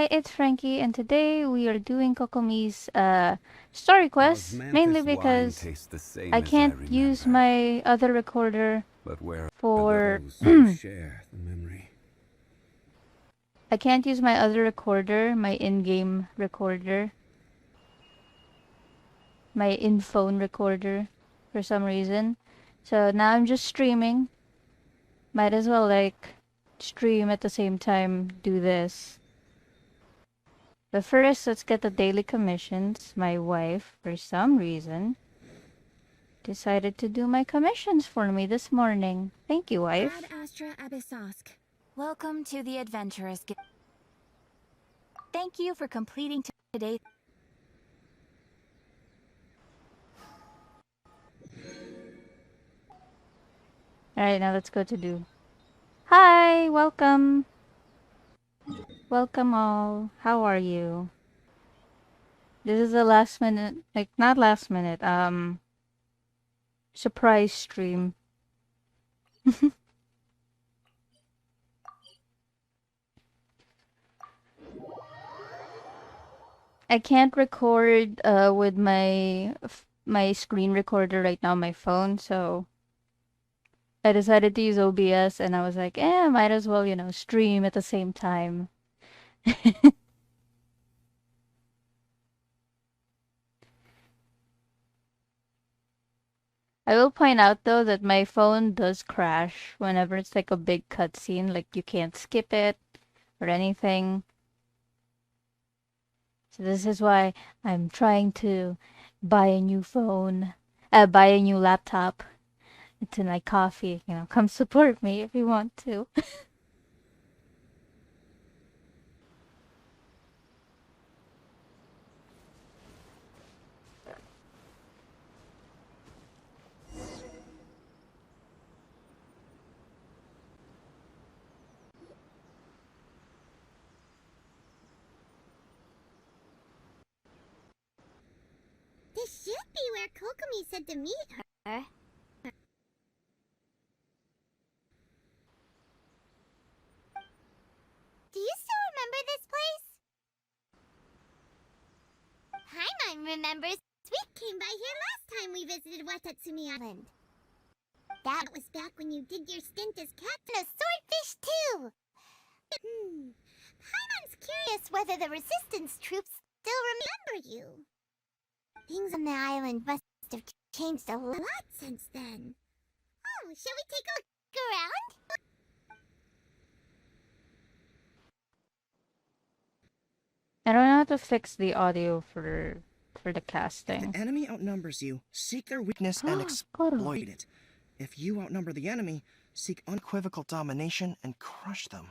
Hi, it's Frankie, and today we are doing Kokomi's story quest, mainly because I can't use my other recorder for I can't use my other recorder, my in-game recorder, my in-phone recorder for some reason. So now I'm just streaming. Might as well like stream at the same time, do this. But first, let's get the daily commissions. My wife, for some reason, decided to do my commissions for me this morning. Thank you, wife. Welcome to the Adventurous Guild. Thank you for completing today. Alright, now let's go to do. Hi, welcome. Welcome all. How are you? This is a last minute, like not last minute, surprise stream. I can't record with my screen recorder right now, my phone, so I decided to use OBS, and I was like, might as well, stream at the same time. I will point out though that my phone does crash whenever it's like a big cutscene, like you can't skip it or anything. So this is why I'm trying to buy a new phone, buy a new laptop. It's in my coffee, come support me if you want to. This should be where Kokomi said to meet her. Do you still remember this place? Paimon remembers. We came by here last time we visited Watatsumi Island. That was back when you did your stint as captain of Swordfish too. Paimon's curious whether the resistance troops still remember you. Things on the island must have changed a lot since then. Oh, shall we take a look around? I don't know how to fix the audio for the casting. If the enemy outnumbers you, seek their weakness and exploit it. If you outnumber the enemy, seek unequivocal domination and crush them.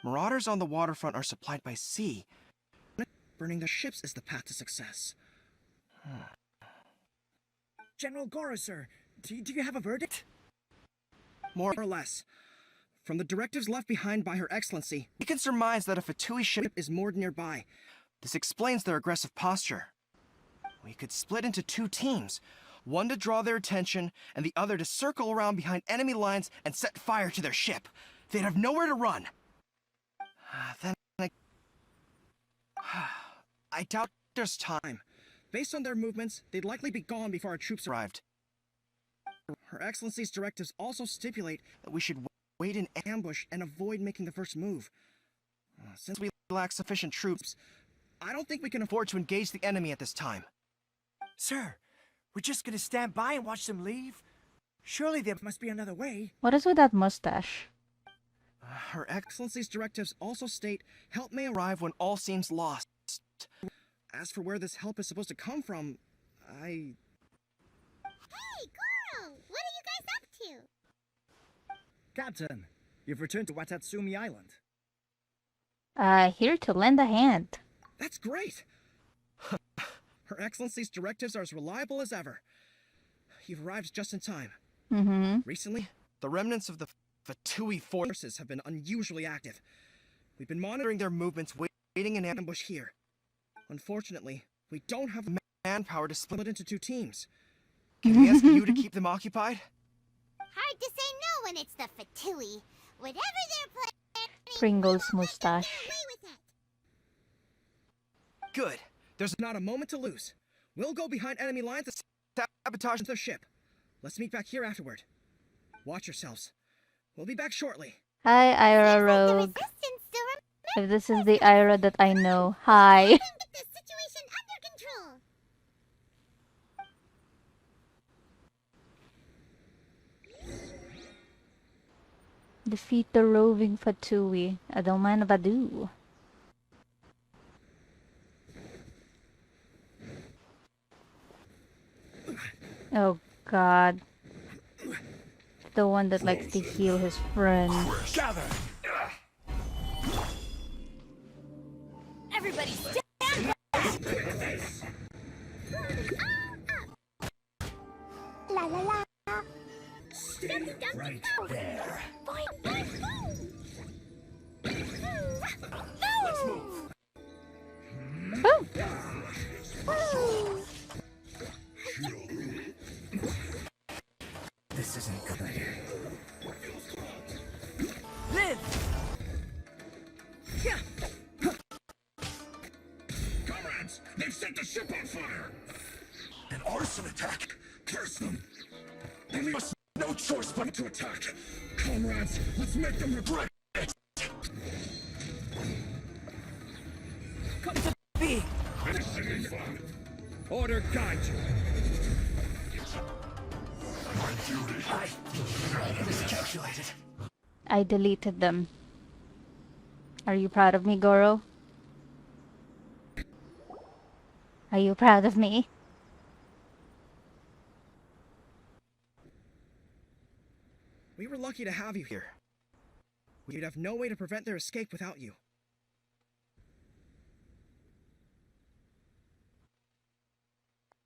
Marauders on the waterfront are supplied by sea. Burning their ships is the path to success. General Goro, sir, do you have a verdict? More or less. From the directives left behind by Her Excellency, we can surmise that a Fatui ship is moored nearby. This explains their aggressive posture. We could split into two teams, one to draw their attention, and the other to circle around behind enemy lines and set fire to their ship. They'd have nowhere to run. Then I doubt there's time. Based on their movements, they'd likely be gone before our troops arrived. Her Excellency's directives also stipulate that we should wait in ambush and avoid making the first move. Since we lack sufficient troops, I don't think we can afford to engage the enemy at this time. Sir, we're just gonna stand by and watch them leave? Surely there must be another way. What is with that mustache? Her Excellency's directives also state help may arrive when all seems lost. As for where this help is supposed to come from, Hey, Goro! What are you guys up to? Captain, you've returned to Watatsumi Island. Here to lend a hand. That's great! Her Excellency's directives are as reliable as ever. You've arrived just in time. Recently, the remnants of the Fatui forces have been unusually active. We've been monitoring their movements, waiting in ambush here. Unfortunately, we don't have manpower to split into two teams. Can we ask you to keep them occupied? Hard to say no when it's the Fatui. Whatever they're planning, Pringles we won't let them mustache. get away with it. Good. There's not a moment to lose. We'll go behind enemy lines and sabotage their ship. Let's meet back here afterward. Watch yourselves. We'll be back shortly. Hi, Ira Seems like the Rogue. resistance still If this is the Ira that I know. Hi. Let them get the situation under control. Defeat the roving Fatui. I don't mind if I do. Oh god. The one that likes to heal his friend. Gather! Everybody stand La la la. Right there. Let's move. This isn't good. Live! Comrades, they've set the ship on fire! An arson attack! Curse them! They leave us no choice but to attack! Comrades, let's make them regret it! Come to be! This ain't fun! Order guide you. My duty! I miscalculated. I deleted them. Are you proud of me, Goro? Are you proud of me? We were lucky to have you here. We'd have no way to prevent their escape without you.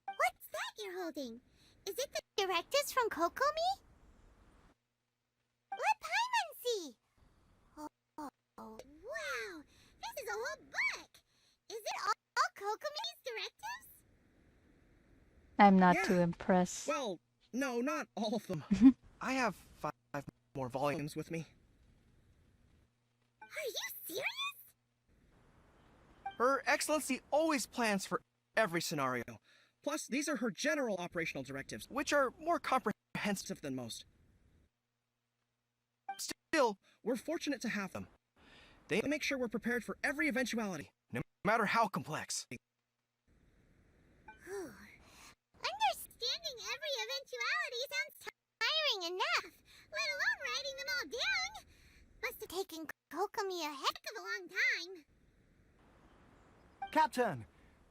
What's that you're holding? Is it the directives from Kokomi? Let Paimon see. Oh, wow. This is a whole book. Is it all Kokomi's directives? I'm not Yeah. too impressed. Well, no, not all of them. I have 5 more volumes with me. Are you serious? Her Excellency always plans for every scenario. Plus, these are her general operational directives, which are more comprehensive than most. Still, we're fortunate to have them. They make sure we're prepared for every eventuality, no matter how complex. Understanding every eventuality sounds tiring enough, let alone writing them all down. Must have taken Kokomi a heck of a long time. Captain,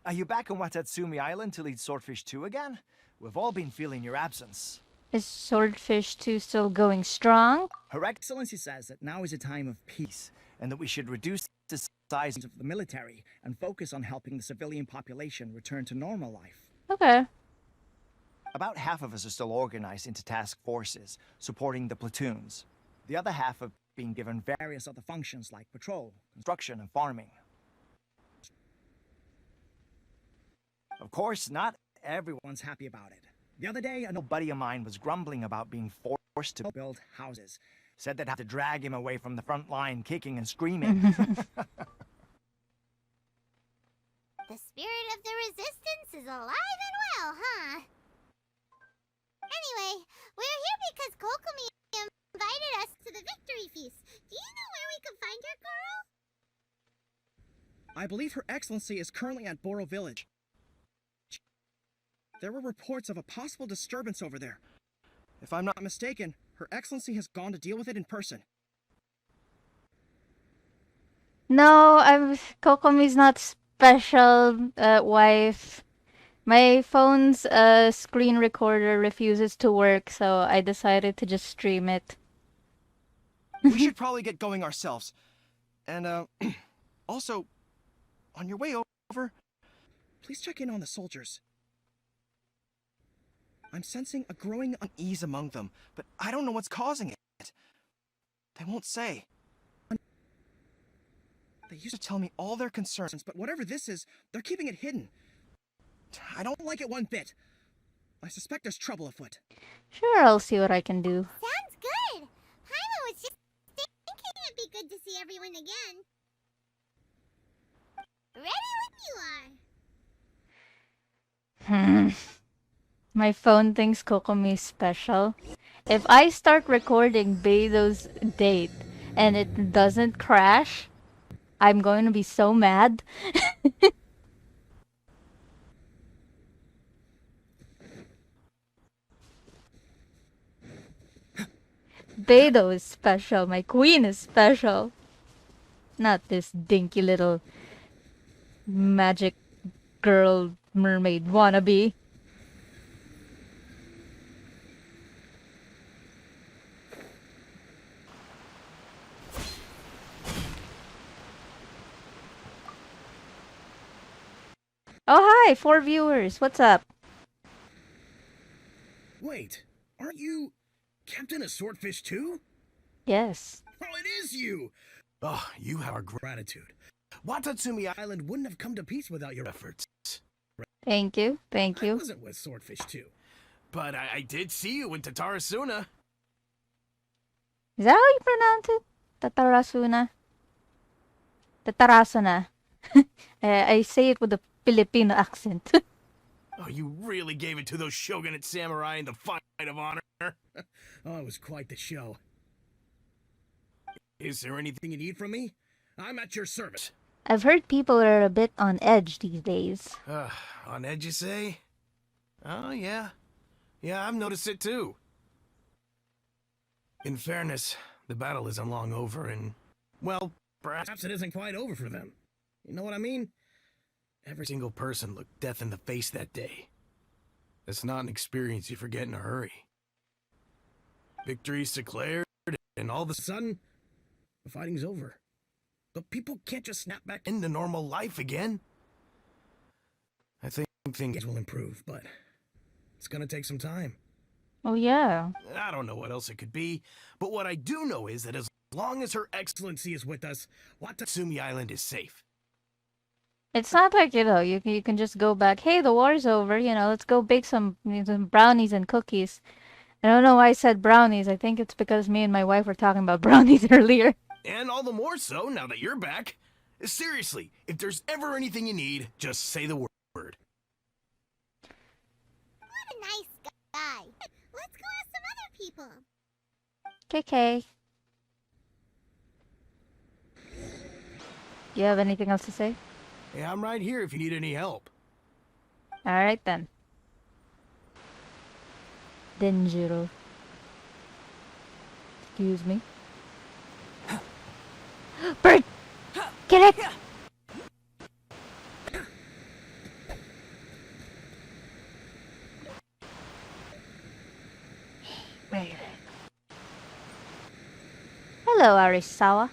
are you back on Watatsumi Island to lead Swordfish 2 again? We've all been feeling your absence. Is Swordfish 2 still going strong? Her Excellency says that now is a time of peace, and that we should reduce the size of the military and focus on helping the civilian population return to normal life. Okay. About half of us are still organized into task forces, supporting the platoons. The other half are being given Various other functions like patrol. construction and farming. Of course, not everyone. Everyone's happy about it. The other day, A buddy of mine was grumbling about being forced to build houses. said they'd have to drag him away from the front line, kicking and screaming. The spirit of the resistance is alive and well, huh? Anyway, we're here because Kokomi invited us to the victory feast. Do you know where we can find her, Goro? I believe Her Excellency is currently at Boro Village. There were reports of a possible disturbance over there. If I'm not mistaken, Her Excellency has gone to deal with it in person. No, Kokomi's not special, wife. My phone's screen recorder refuses to work, so I decided to just stream it. We should probably get going ourselves. And, also, on your way over, please check in on the soldiers. I'm sensing a growing unease among them, but I don't know what's causing it. They won't say. They used to tell me all their concerns, but whatever this is, they're keeping it hidden. I don't like it one bit. I suspect there's trouble afoot. Sure, I'll see what I can do. Sounds good. Paimon was just again. Ready when you are. My phone thinks Kokomi is special. If I start recording Beido's date and it doesn't crash, I'm going to be so mad. Beido is special. My queen is special. Not this dinky little magic girl mermaid wannabe. Oh, hi, 4 viewers. What's up? Wait, aren't you Captain of Swordfish too? Yes. Oh, it is you! Oh, you have our gratitude. Watatsumi Island wouldn't have come to peace without your efforts. Thank you. Thank I you. wasn't with Swordfish too, but I did see you in Tatarasuna. Is that how you pronounce it? Tatarasuna. Tatarasuna. I say it with a Filipino accent. Oh, you really gave it to those shogunate samurai in the fight of honor. Oh, it was quite the show. Is there anything you need from me? I'm at your service. I've heard people are a bit on edge these days. On edge, you say? Oh, yeah. Yeah, I've noticed it too. In fairness, the battle isn't long over and, well, perhaps it isn't quite over for them. You know what I mean? Every single person looked death in the face that day. That's not an experience you forget in a hurry. Victory's declared, and all of a sudden, the fighting's over. But people can't just snap back into normal life again. I think things will improve, but it's gonna take some time. Oh, yeah. I don't know what else it could be, but what I do know is that as long as Her Excellency is with us, Watatsumi Island is safe. It's not like, you can just go back, hey, the war's over, let's go bake some brownies and cookies. I don't know why I said brownies. I think it's because me and my wife were talking about brownies earlier. And all the more so now that you're back. Seriously, if there's ever anything you need, just say the word. What a nice guy. Let's go ask some other people. KK. Do you have anything else to say? Yeah, I'm right here if you need any help. Alright then. Denjiro. Excuse me. Bird! Get it! Hello, Arisawa.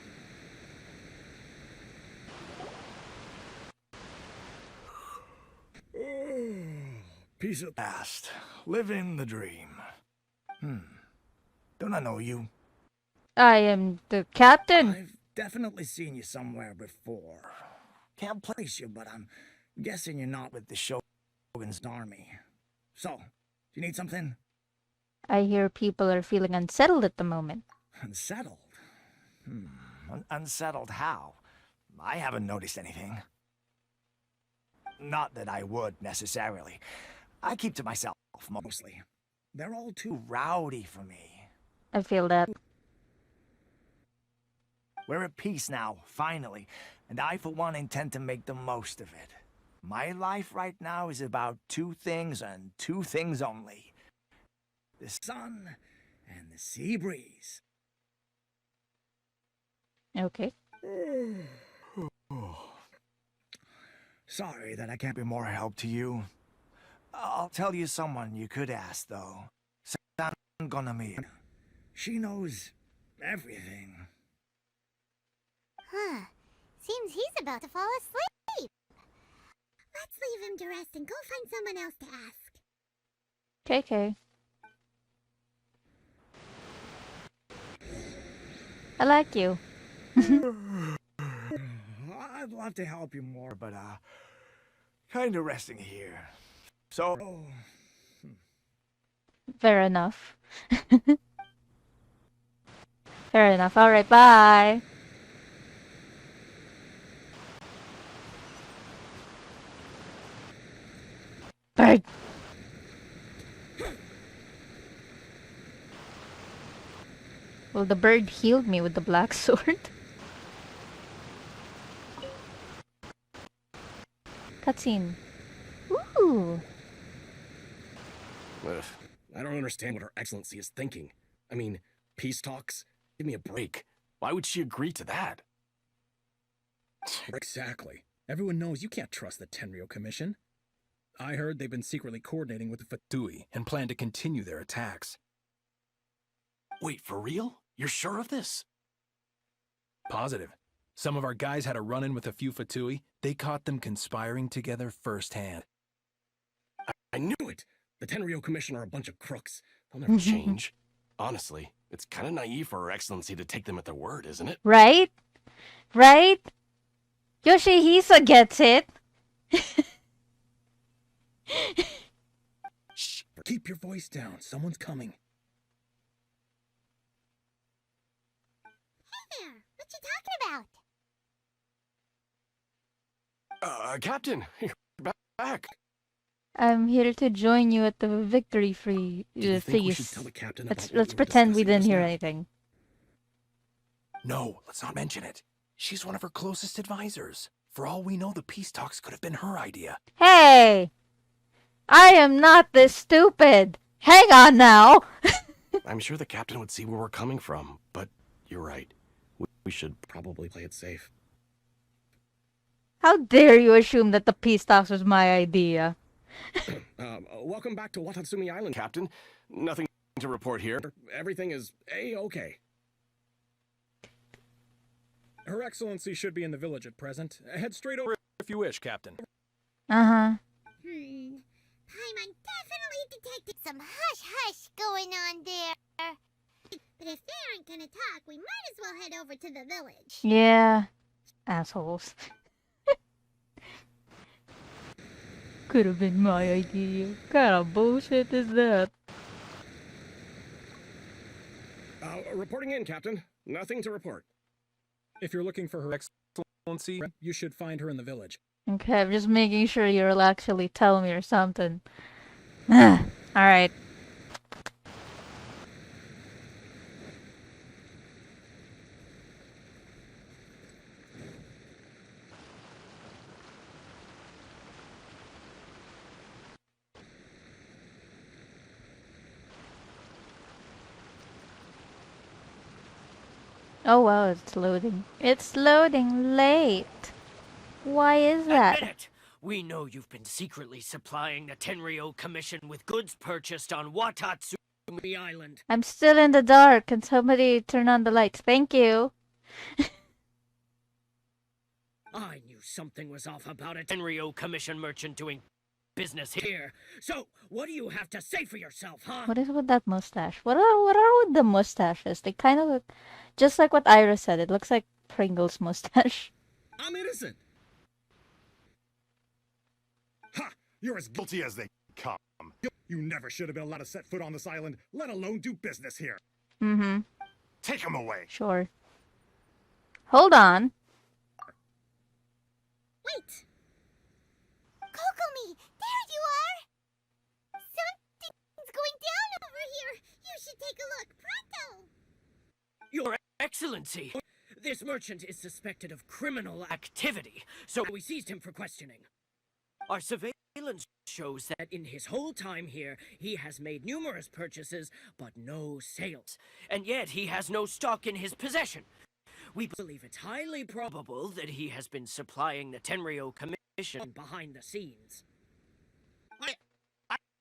Piece of past. Living the dream. Don't I know you? I am the captain. I've definitely seen you somewhere before. Can't place you, but I'm guessing you're not with the Shogun's army. So, do you need something? I hear people are feeling unsettled at the moment. Unsettled? Unsettled how? I haven't noticed anything. Not that I would, necessarily. I keep to myself, mostly. They're all too rowdy for me. I feel that. We're at peace now, finally, and I, for one, intend to make the most of it. My life right now is about 2 things and 2 things only. The sun and the sea breeze. Okay. Sorry that I can't be more help to you. I'll tell you someone you could ask, though. Sangonami. She knows everything. Huh. Seems he's about to fall asleep. Let's leave him to rest and go find someone else to ask. KK. I like you. I'd love to help you more, but, kinda resting here. So... Fair enough. Fair enough. Alright, bye. Bird! Well, the bird healed me with the black sword. Cutscene. Ooh! Ugh, I don't understand what Her Excellency is thinking. I mean, peace talks? Give me a break. Why would she agree to that? Exactly. Everyone knows you can't trust the Tenryo Commission. I heard they've been secretly coordinating with the Fatui and plan to continue their attacks. Wait, for real? You're sure of this? Positive. Some of our guys had a run-in with a few Fatui. They caught them conspiring together firsthand. I knew it! The Tenryo Commission are a bunch of crooks. They'll never change. Honestly, it's kind of naive for Her Excellency to take them at their word, isn't it? Right? Right? Yoshihisa gets it. Shh! Keep your voice down. Someone's coming. Hey there, what you talking about? Captain, you're back. I'm here to join you at the victory free Do you think we should feast. tell the captain about what Let's we were pretend we discussing didn't just hear now? anything. No, let's not mention it. She's one of her closest advisors. For all we know, the peace talks could have been her idea. Hey! I am not this stupid! Hang on now! I'm sure the captain would see where we're coming from, but you're right. We should probably play it safe. How dare you assume that the peace talks was my idea? Welcome back to Watatsumi Island, Captain. Nothing to report here. Everything is A-okay. Her Excellency should be in the village at present. Head straight over if you wish, Captain. Uh-huh. Paimon definitely detected some hush-hush going on there. But if they aren't gonna talk, we might as well head over to the village. Yeah. Assholes. Could have been my idea. What kind of bullshit is that? Reporting in, Captain. Nothing to report. If you're looking for Her Excellency, you should find her in the village. Okay, I'm just making sure you'll actually tell me or something. Alright. Oh wow, it's loading. It's loading late. Why is that? Admit it! We know you've been secretly supplying the Tenryo Commission with goods purchased on Watatsumi Island. I'm still in the dark. Can somebody turn on the lights? Thank you. I knew something was off about a Tenryo Commission merchant doing business here. So, what do you have to say for yourself, huh? What is with that mustache? What are with the mustaches? They kind of look just like what Ira said. It looks like Pringle's mustache. I'm innocent. Ha! You're as guilty as they come. You never should have been allowed to set foot on this island, let alone do business here. Mm-hmm. Take him away. Sure. Hold on. Wait! Kokomi, there you are! Something's going down over here! You should take a look, pronto! Your Excellency! This merchant is suspected of criminal activity, so we seized him for questioning. Our surveillance shows that in his whole time here, he has made numerous purchases, but no sales. And yet he has no stock in his possession. We believe it's highly probable that he has been supplying the Tenryo Commission behind the scenes. I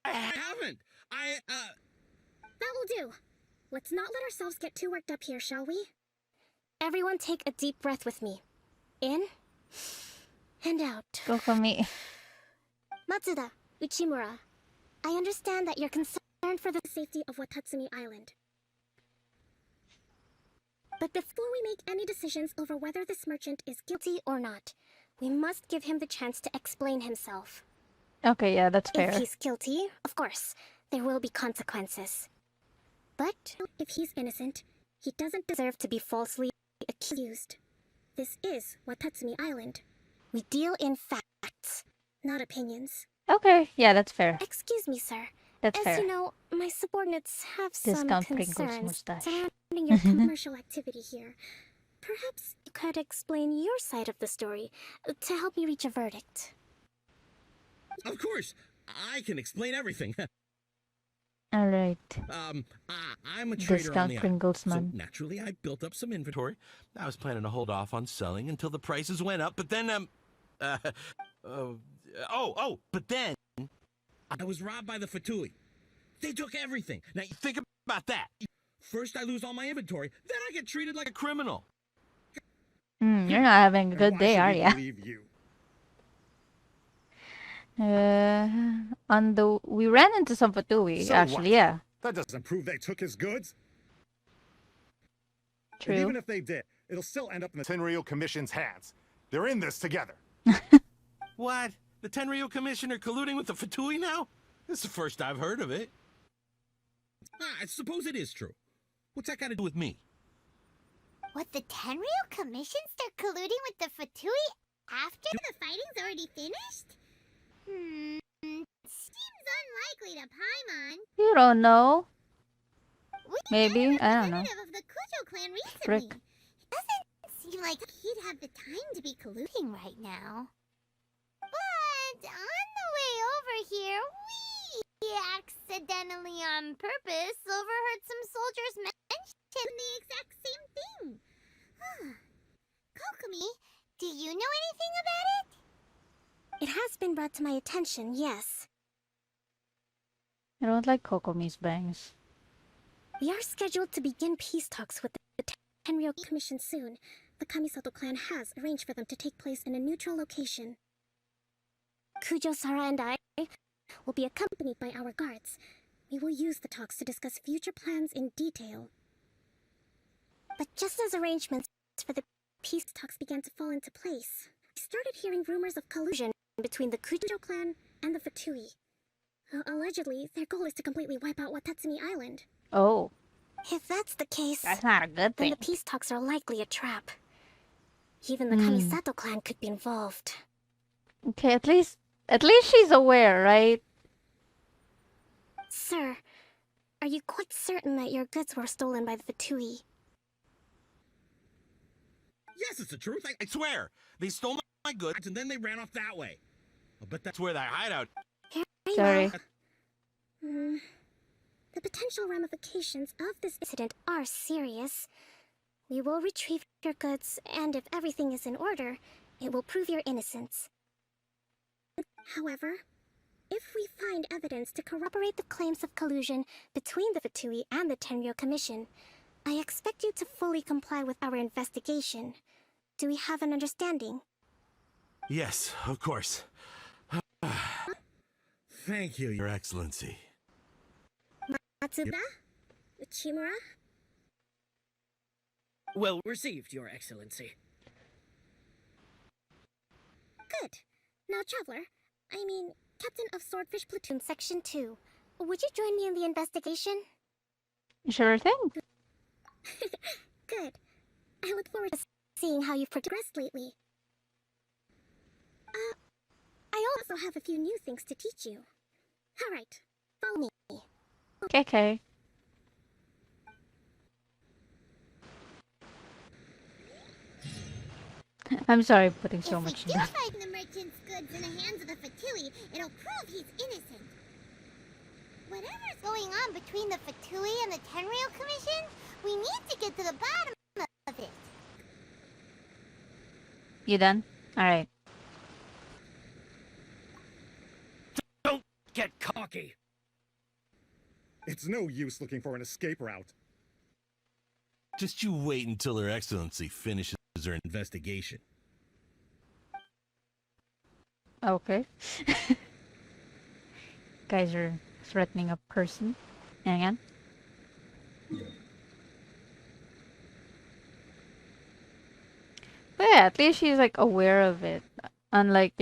haven't. That will do. Let's not let ourselves get too worked up here, shall we? Everyone take a deep breath with me. In and out. Go for me. Matsuda, Uchimura, I understand that you're concerned for the safety of Watatsumi Island. But before we make any decisions over whether this merchant is guilty or not, we must give him the chance to explain himself. Okay, yeah, that's fair. If he's guilty, of course, there will be consequences. But if he's innocent, he doesn't deserve to be falsely accused. This is Watatsumi Island. We deal in facts, not opinions. Okay, yeah, that's fair. Excuse me, sir. That's As fair. you know, my subordinates have some Discount Pringles concerns mustache. surrounding your commercial activity here. Perhaps you could explain your side of the story to help me reach a verdict. Of course, I can explain everything. Alright. I'm a trader on Discount the island, Pringles so man. naturally I built up some inventory. I was planning to hold off on selling until the prices went up, but then but then I was robbed by the Fatui. They took everything. Now you think about that. First I lose all my inventory, then I get treated like a criminal. You're not having a And good why day, should are we ya? believe you? We ran into some Fatui, So actually, what? yeah. That doesn't prove they took his goods. And True. even if they did, it'll still end up in the Tenryou Commission's hands. They're in this together. What? The Tenryou Commissioner colluding with the Fatui now? This is the first I've heard of it. I suppose it is true. What's that got to do with me? What, the Tenryou Commission start colluding with the Fatui after the fighting's already finished? Seems unlikely to Paimon. You don't know. We Maybe, met a I don't know. representative of the Kujo clan recently. Frick. It doesn't seem like he'd have the time to be colluding right now. But on the way over here, we accidentally on purpose overheard some soldiers mention the exact same thing. Kokomi, do you know anything about it? It has been brought to my attention, yes. I don't like Kokomi's bangs. We are scheduled to begin peace talks with the Tenryou Commission soon. The Kamisato clan has arranged for them to take place in a neutral location. Kujo-Sara and I will be accompanied by our guards. We will use the talks to discuss future plans in detail. But just as arrangements for the peace talks began to fall into place, I started hearing rumors of collusion between the Kujo clan and the Fatui. Allegedly, their goal is to completely wipe out Watatsumi Island. Oh, If that's the case, that's not a good then thing. the peace talks are likely a trap. Even the Kamisato clan could be involved. Okay, at least she's aware, right? Sir, are you quite certain that your goods were stolen by the Fatui? Yes, it's the truth. I swear. They stole my goods and then they ran off that way. I'll bet that's where their hideout. Very Sorry. well. The potential ramifications of this incident are serious. We will retrieve your goods, and if everything is in order, it will prove your innocence. However, if we find evidence to corroborate the claims of collusion between the Fatui and the Tenryou Commission, I expect you to fully comply with our investigation. Do we have an understanding? Yes, of course. Thank you, Your Excellency. Matsuda? Uchimura? Well received, Your Excellency. Good. Now, Traveler, Captain of Swordfish Platoon Section 2, would you join me in the investigation? Sure thing. Good. I look forward to seeing how you've progressed lately. I also have a few new things to teach you. Alright, follow me. Okay. I'm sorry putting so If we much do in that. find the merchant's goods in the hands of the Fatui, it'll prove he's innocent. Whatever's going on between the Fatui and the Tenryou Commission, we need to get to the bottom of it. You done? Alright. Don't get cocky. It's no use looking for an escape route. Just you wait until Her Excellency finishes her investigation. Okay. Guys are threatening a person. Hang on. But yeah, at least she's like aware of it. Unlike,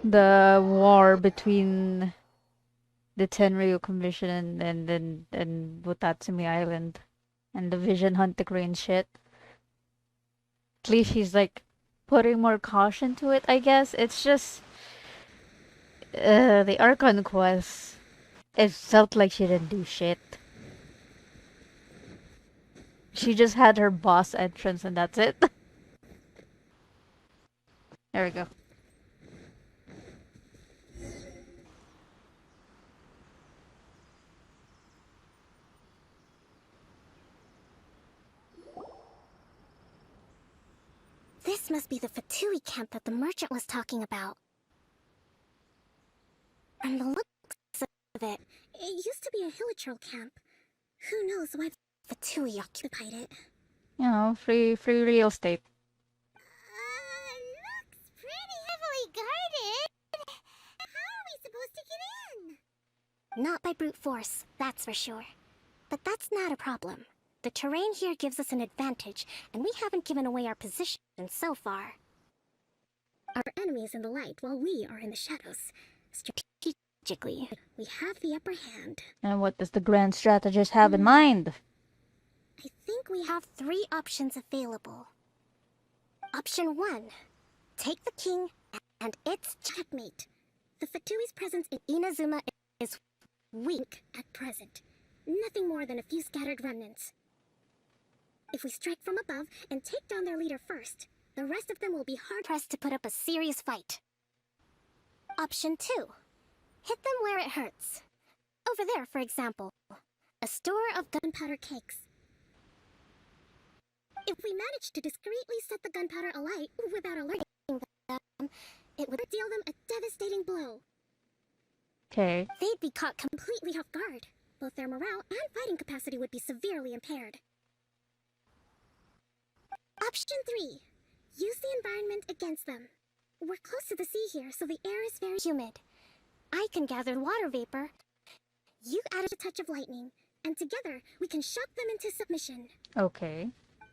the war between the Tenryou Commission and Watatsumi Island and the Vision Hunt the Crane shit. At least she's like putting more caution to it, I guess. It's just the Archon quest. It felt like she didn't do shit. She just had her boss entrance and that's it. There we go. This must be the Fatui camp that the merchant was talking about. From the looks of it, it used to be a Hilichurl camp. Who knows why Fatui occupied it? You know, free real estate. Looks pretty heavily guarded. How are we supposed to get in? Not by brute force, that's for sure. But that's not a problem. The terrain here gives us an advantage, and we haven't given away our position so far. Our enemy is in the light, while we are in the shadows. Strategically, we have the upper hand. And what does the grand strategist have in mind? I think we have 3 options available. Option 1. Take the king and its checkmate. The Fatui's presence in Inazuma is weak at present. Nothing more than a few scattered remnants. If we strike from above and take down their leader first, the rest of them will be hard-pressed to put up a serious fight. Option 2. Hit them where it hurts. Over there, for example. A store of gunpowder cakes. If we manage to discreetly set the gunpowder alight without alerting them, it would deal them a devastating blow. Okay. They'd be caught completely off guard. Both their morale and fighting capacity would be severely impaired. Option 3. Use the environment against them. We're close to the sea here, so the air is very humid. I can gather water vapor. You add a touch of lightning, and together we can shock them into submission. Okay.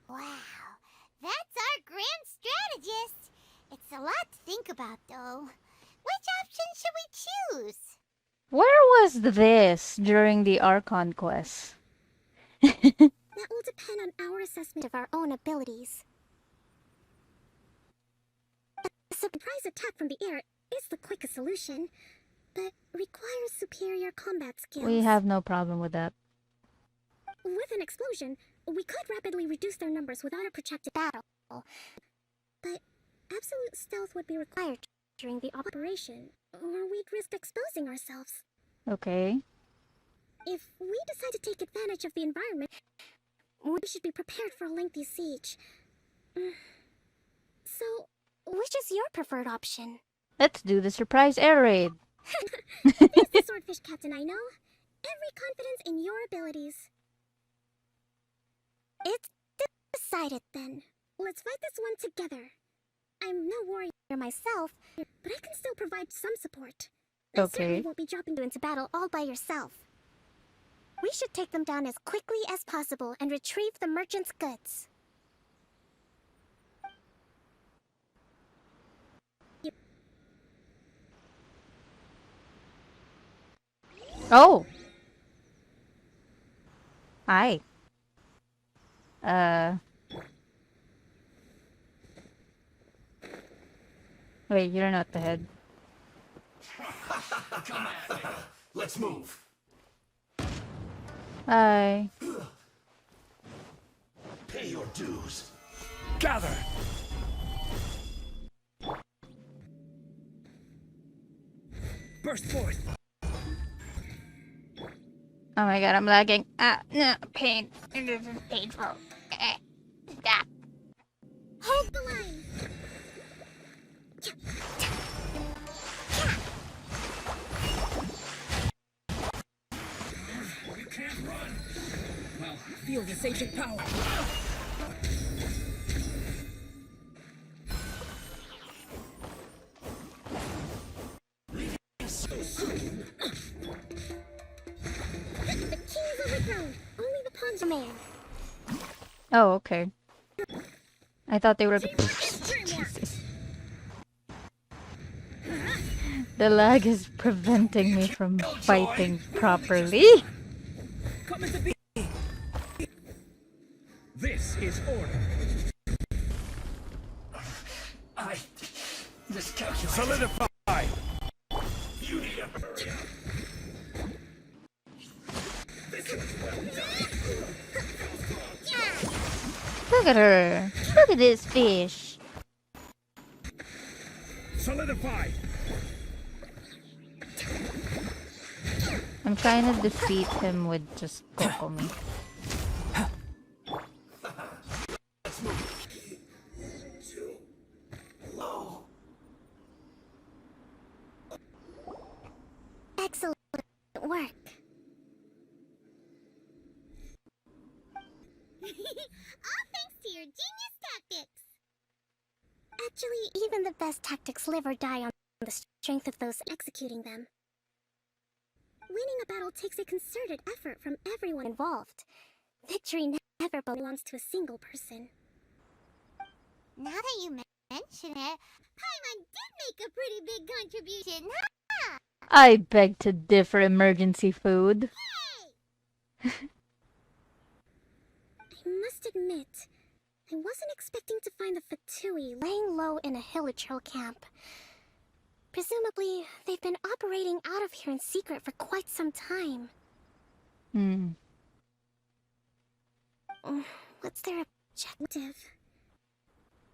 Wow, that's our grand strategist. It's a lot to think about, though. Which option should we choose? Where was this during the Archon quest? That will depend on our assessment of our own abilities. A surprise attack from the air is the quickest solution, but requires superior combat skills. We have no problem with that. With an explosion, we could rapidly reduce their numbers without a protracted battle. But absolute stealth would be required during the operation, or we'd risk exposing ourselves. Okay. If we decide to take advantage of the environment, we should be prepared for a lengthy siege. So, which is your preferred option? Let's do the surprise air raid. There's the swordfish captain I know. Every confidence in your abilities. It's decided then. Let's fight this one together. I'm no warrior myself, but I can still provide some support. I certainly won't be dropping you into battle all by yourself. We should take them down as quickly as possible and retrieve the merchant's goods. Oh! Hi. Wait, you're not the head. Come at me. Let's move. Hi. Pay your dues. Gather! Burst forth. Oh my god, I'm lagging. No, pain. This is painful. Stop. Hold the line! You can't run. Well, feel this ancient power. So soon. The king is overthrown. Only the pawns remain. Oh, okay. I thought they were... Jesus. The lag is preventing me from fighting properly. Come into being. This is order. Solidify! You need a hurry up. Look at her. Look at this fish. Solidify! I'm trying to defeat him with just Kokomi. Excellent work. All thanks to your genius tactics. Actually, even the best tactics live or die on the strength of those executing them. Winning a battle takes a concerted effort from everyone involved. Victory never belongs to a single person. Now that you mention it, Paimon did make a pretty big contribution, huh? I beg to differ, emergency food. I must admit, I wasn't expecting to find the Fatui laying low in a Hilichurl camp. Presumably, they've been operating out of here in secret for quite some time. What's their objective?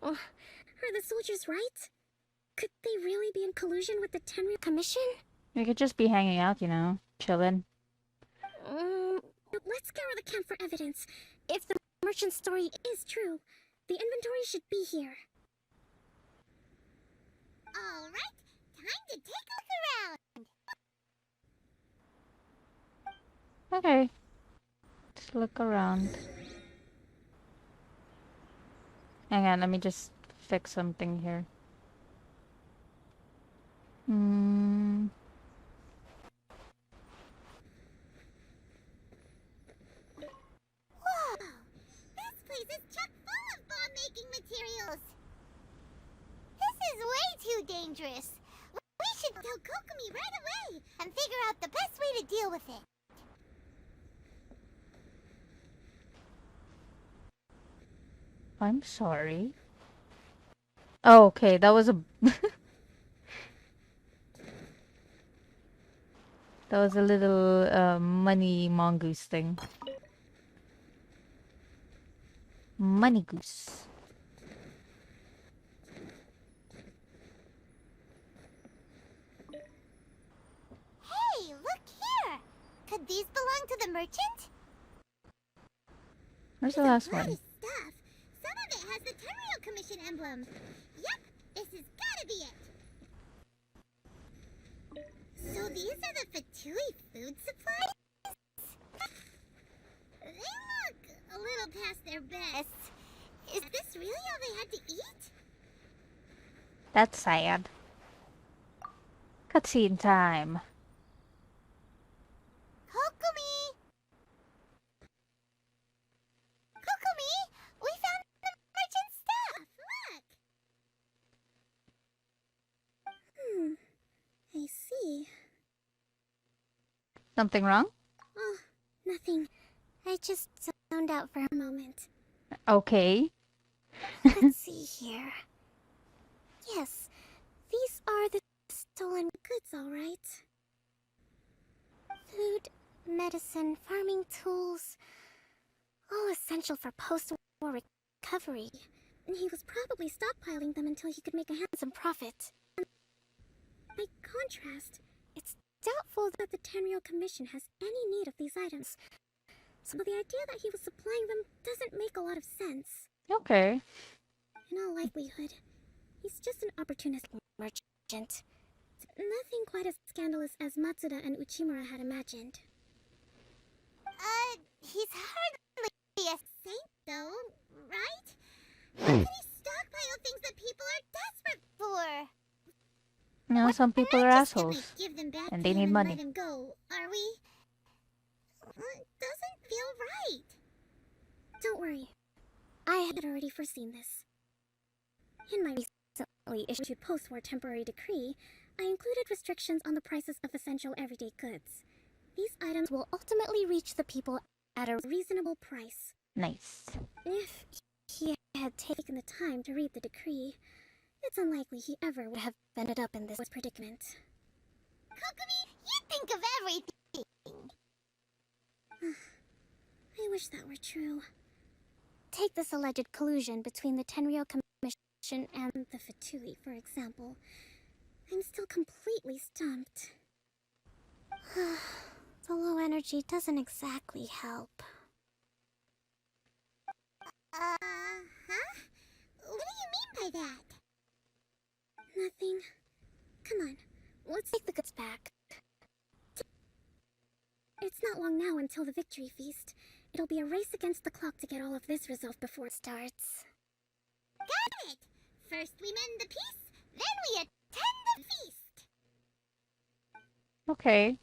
Are the soldiers right? Could they really be in collusion with the Tenryou Commission? We could just be hanging out, you know, chilling. Let's scour the camp for evidence. If the merchant's story is true, the inventory should be here. Alright, time to take a look around. Okay. Just look around. Hang on, let me just fix something here. Whoa! This place is chock full of bomb-making materials. This is way too dangerous. We should tell Kokomi right away and figure out the best way to deal with it. I'm sorry. Oh, okay, that was a... that was a little money mongoose thing. Money goose. Hey, look here! Could these belong to the merchant? Where's the last Lot one? of stuff. Some of it has the Tenryou Commission emblem. Yep, this has gotta be it. So these are the Fatui food supplies? They look a little past their best. Is this really all they had to eat? That's sad. Cutscene time. Kokomi! Kokomi! We found the merchant's stuff! Look! I see. Something wrong? Oh, nothing. I just zoned out for a moment. Okay. Let's see here. Yes, these are the stolen goods, all right. Food, medicine, farming tools, all essential for post-war recovery. And he was probably stockpiling them until he could make a handsome profit. By contrast, it's doubtful that the Tenryou Commission has any need of these items. So the idea that he was supplying them doesn't make a lot of sense. Okay. In all likelihood, he's just an opportunistic merchant. Nothing quite as scandalous as Matsuda and Uchimura had imagined. He's hardly a saint, though, right? How can he stockpile things that people are desperate for? You know, some people are Just gonna assholes. give them back And to they him need and money. let him go, are we? It doesn't feel right. Don't worry. I had already foreseen this. In my recently issued post-war temporary decree, I included restrictions on the prices of essential everyday goods. These items will ultimately reach the people at a reasonable price. Nice. If he had taken the time to read the decree, It's unlikely he ever would have ended up in this predicament. Kokomi, you think of everything. I wish that were true. Take this alleged collusion between the Tenryou Commission and the Fatui, for example. I'm still completely stumped. The low energy doesn't exactly help. Huh? What do you mean by that? Nothing. Come on, let's take the goods back. It's not long now until the victory feast. It'll be a race against the clock to get all of this resolved before it starts. Got it! First we mend the peace, then we attend the feast. Okay.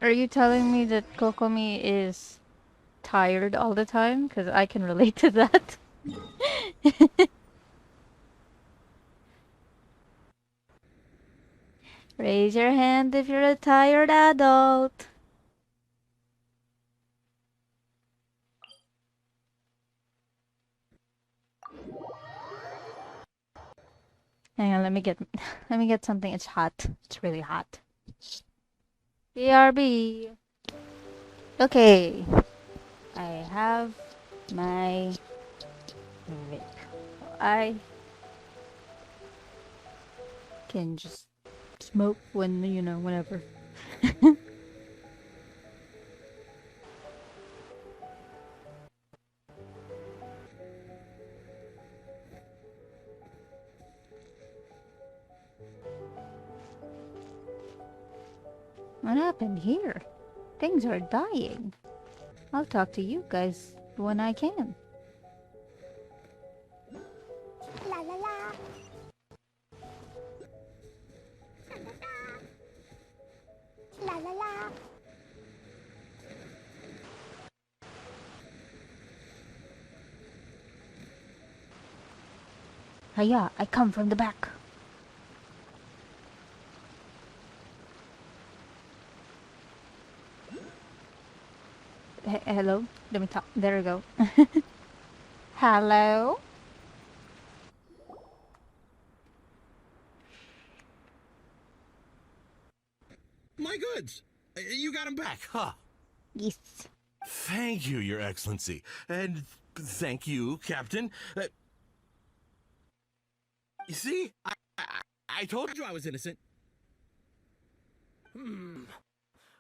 Are you telling me that Kokomi is tired all the time? Because I can relate to that. Raise your hand if you're a tired adult. Hang on, let me get something. It's hot. It's really hot. BRB. Okay. I have my vape. I can just smoke when, whenever. What happened here? Things are dying. I'll talk to you guys when I can. La la la. La la la. Hiya, I come from the back. Hello? Let me talk. There we go. Hello? My goods! You got them back, huh? Yes. Thank you, Your Excellency. And thank you, Captain. You see? I told you I was innocent.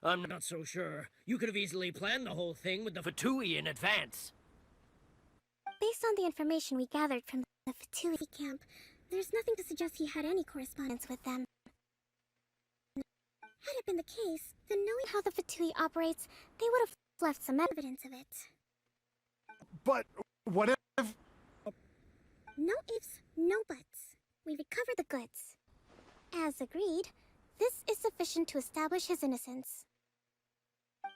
I'm not so sure. You could have easily planned the whole thing with the Fatui in advance. Based on the information we gathered from the Fatui camp, there's nothing to suggest he had any correspondence with them. Had it been the case, then knowing how the Fatui operates, they would have left some evidence of it. But what if... No ifs, no buts. We recovered the goods. As agreed, this is sufficient to establish his innocence.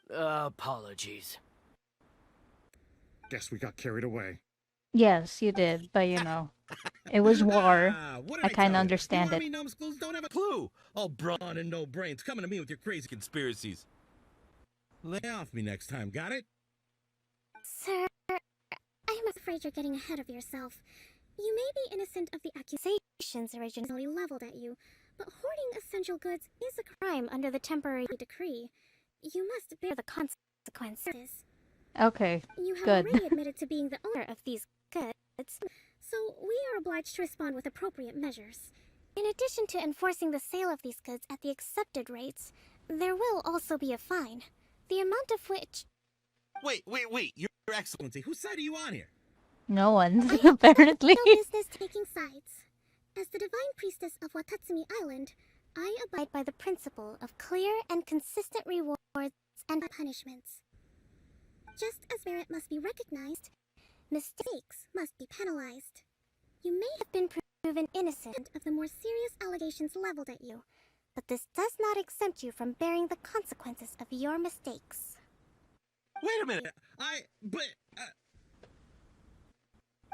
Apologies. Guess we got carried away. Yes, you did, but it was war. What did I kind of tell you? understand You it. army numbskulls don't have a clue. All brawn and no brains, coming to me with your crazy conspiracies. Lay off me next time, got it? Sir, I'm afraid you're getting ahead of yourself. You may be innocent of the accusations originally leveled at you, but hoarding essential goods is a crime under the temporary decree. You must bear the consequences. Okay, You have good. already admitted to being the owner of these goods, so we are obliged to respond with appropriate measures. In addition to enforcing the sale of these goods at the accepted rates, there will also be a fine, the amount of which... Wait, Your Excellency, whose side are you on here? No one's, apparently. No business taking sides. As the Divine Priestess of Watatsumi Island, I abide by the principle of clear and consistent rewards and punishments. Just as merit must be recognized, mistakes must be penalized. You may have been proven innocent of the more serious allegations leveled at you, but this does not exempt you from bearing the consequences of your mistakes. Wait a minute,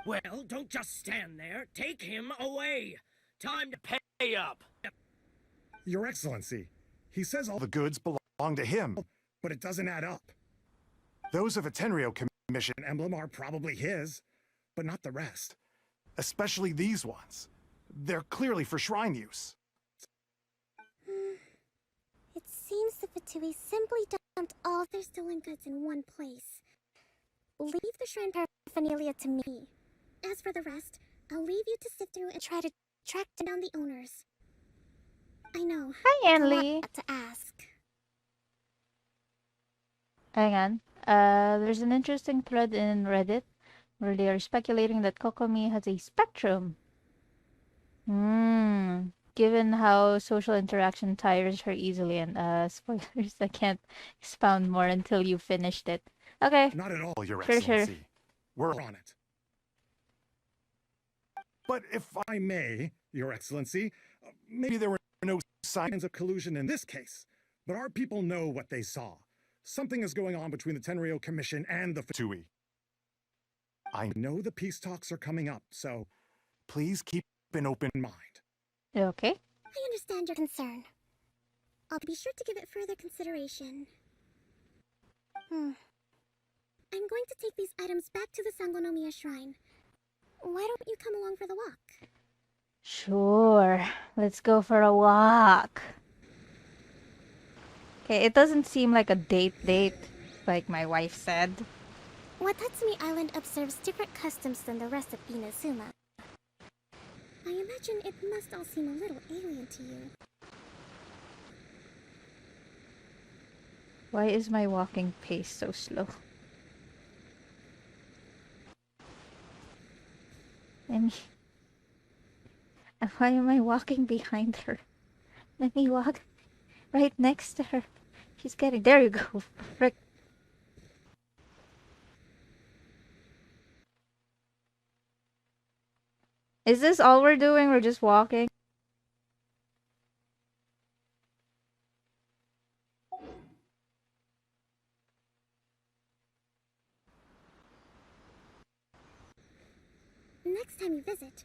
Well, don't just stand there. Take him away. Time to pay up. Your Excellency, he says all the goods belong to him, but it doesn't add up. Those of a Tenryou Commission emblem are probably his, but not the rest. Especially these ones. They're clearly for shrine use. It seems the Fatui simply dumped all of their stolen goods in one place. Leave the shrine paraphernalia to me. As for the rest, I'll leave you to sift through and try to track down the owners. I know. Hi, it's a Anli. lot to ask. Hang on. There's an interesting thread in Reddit where they are speculating that Kokomi has a spectrum. Given how social interaction tires her easily, and spoilers, I can't expound more until you finished it. Okay. Not at all, Your Sure. Excellency. We're on it. But if I may, Your Excellency, maybe there were no signs of collusion in this case, but our people know what they saw. Something is going on between the Tenryou Commission and the Fatui. I know the peace talks are coming up, so please keep an open mind. Okay. I understand your concern. I'll be sure to give it further consideration. I'm going to take these items back to the Sangonomiya Shrine. Why don't you come along for the walk? Sure. Let's go for a walk. Okay, it doesn't seem like a date, like my wife said. Watatsumi Island observes different customs than the rest of Inazuma. I imagine it must all seem a little alien to you. Why is my walking pace so slow? And why am I walking behind her? Let me walk right next to her. She's getting... There you go. Frick. Is this all we're doing? We're just walking? Next time you visit,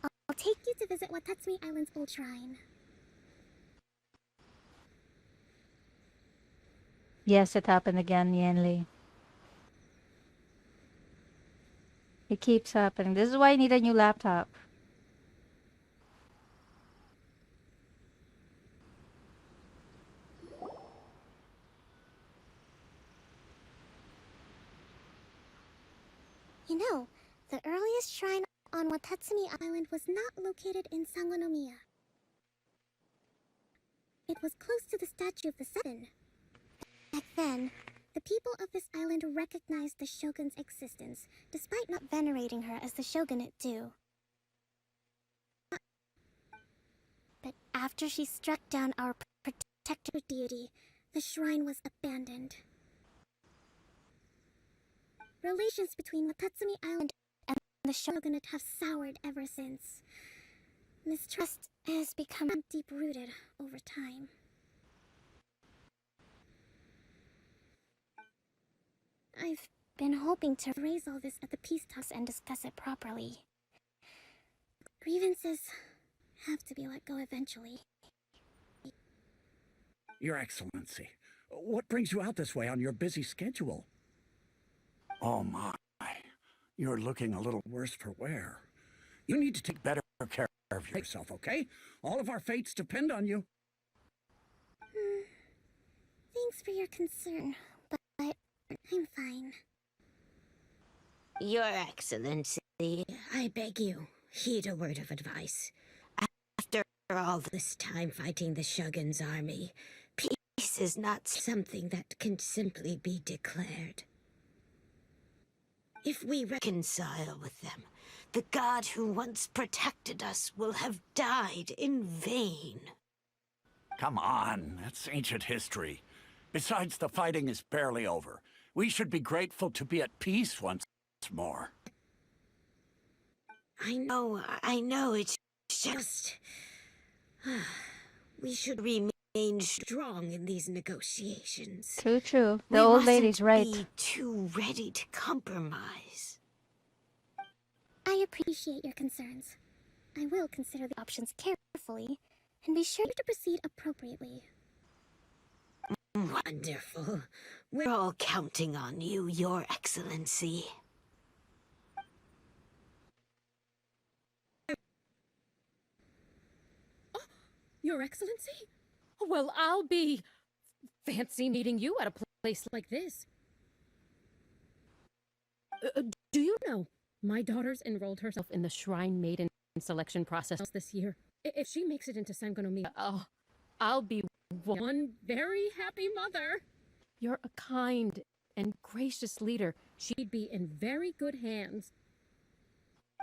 I'll take you to visit Watatsumi Island's old shrine. Yes, it happened again, Yanli. It keeps happening. This is why I need a new laptop. You know, the earliest shrine on Watatsumi Island was not located in Sangonomiya. It was close to the Statue of the Seven. Back then, the people of this island recognized the shogun's existence, despite not venerating her as the shogunate do. But after she struck down our protector deity, the shrine was abandoned. Relations between Watatsumi Island and the shogunate have soured ever since. Mistrust has become deep-rooted over time. I've been hoping to raise all this at the peace talks and discuss it properly. Grievances have to be let go eventually. Your Excellency, what brings you out this way on your busy schedule? Oh my, you're looking a little worse for wear. You need to take better care of yourself, okay? All of our fates depend on you. Thanks for your concern, but I'm fine. Your Excellency, I beg you, heed a word of advice. After all this time fighting the Shogun's army, peace is not something that can simply be declared. If we reconcile with them, the god who once protected us will have died in vain. Come on, that's ancient history. Besides, the fighting is barely over. We should be grateful to be at peace once more. I know, it's just... we should remain strong in these negotiations. True. The old lady's right. We mustn't be too ready to compromise. I appreciate your concerns. I will consider the options carefully, and be sure to proceed appropriately. Wonderful. We're all counting on you, Your Excellency. Your Excellency? Well, I'll be fancy meeting you at a place like this. Do you know, my daughter's enrolled herself in the Shrine Maiden selection process this year. If she makes it into Sangonomiya, I'll be one very happy mother. You're a kind and gracious leader. She'd be in very good hands.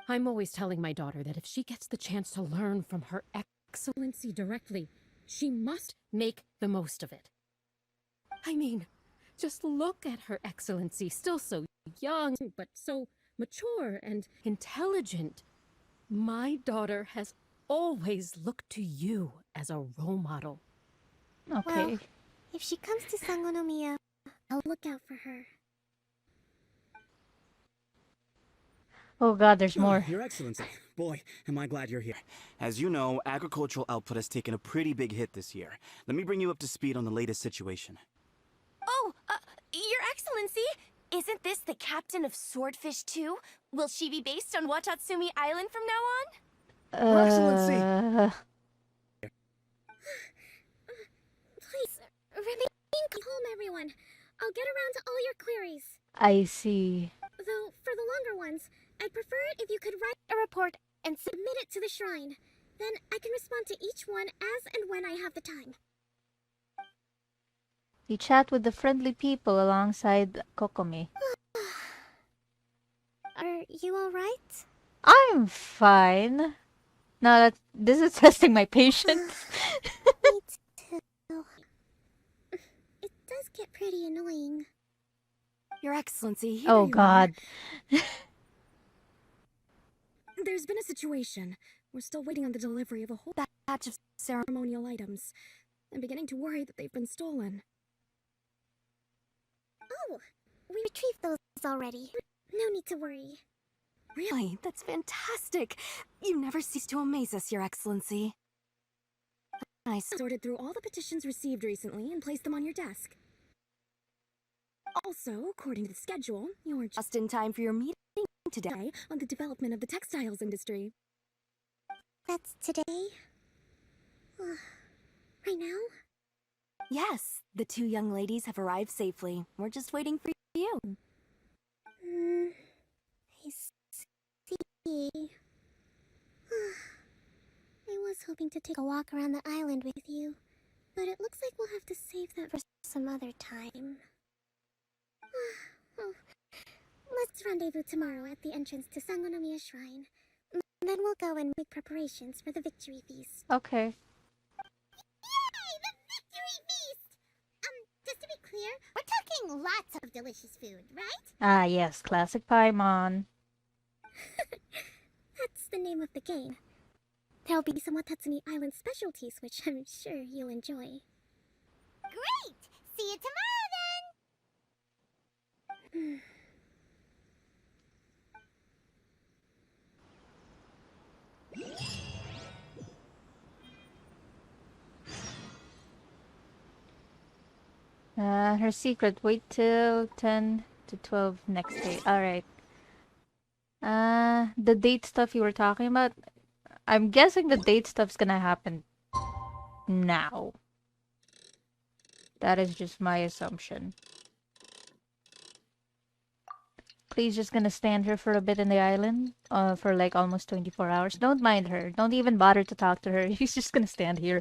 I'm always telling my daughter that if she gets the chance to learn from Her Excellency directly, she must make the most of it. I mean, just look at Her Excellency, still so young, but so mature and intelligent. My daughter has always looked to you as a role model. Okay. Well, if she comes to Sangonomiya, I'll look out for her. Oh god, there's more. Your Excellency, boy, am I glad you're here. As you know, agricultural output has taken a pretty big hit this year. Let me bring you up to speed on the latest situation. Oh, Your Excellency, isn't this the captain of Swordfish too? Will she be based on Watatsumi Island from now on? Your Excellency! Please, remain calm, everyone. I'll get around to all your queries. I see. Though, for the longer ones, I'd prefer it if you could write a report and submit it to the shrine. Then I can respond to each one as and when I have the time. You chat with the friendly people alongside Kokomi. Are you alright? I'm fine. No, this is testing my patience. Me too. It does get pretty annoying. Your Excellency, here Oh you god. There's been a situation. We're still waiting on the delivery of a whole batch of ceremonial items. I'm beginning to worry that they've been stolen. Oh, we retrieved those already. No need to worry. Really? That's fantastic. You never cease to amaze us, Your Excellency. I sorted through all the petitions received recently and placed them on your desk. Also, according to the schedule, you're just in time for your meeting today on the development of the textiles industry. That's today? Right now? Yes, the two young ladies have arrived safely. We're just waiting for you. I see. I was hoping to take a walk around the island with you, but it looks like we'll have to save that for some other time. Oh, let's rendezvous tomorrow at the entrance to Sangonomiya Shrine. Then we'll go and make preparations for the victory feast. Okay. Yay! The victory feast! Just to be clear, we're talking lots of delicious food, right? Ah yes, classic Paimon. That's the name of the game. There'll be some Watatsumi Island specialties, which I'm sure you'll enjoy. Great! See you tomorrow then! Her secret. Wait till 10 to 12 next day. Alright. The date stuff you were talking about? I'm guessing the date stuff's gonna happen now. That is just my assumption. Please just gonna stand here for a bit in the island. For like almost 24 hours. Don't mind her. Don't even bother to talk to her. She's just gonna stand here.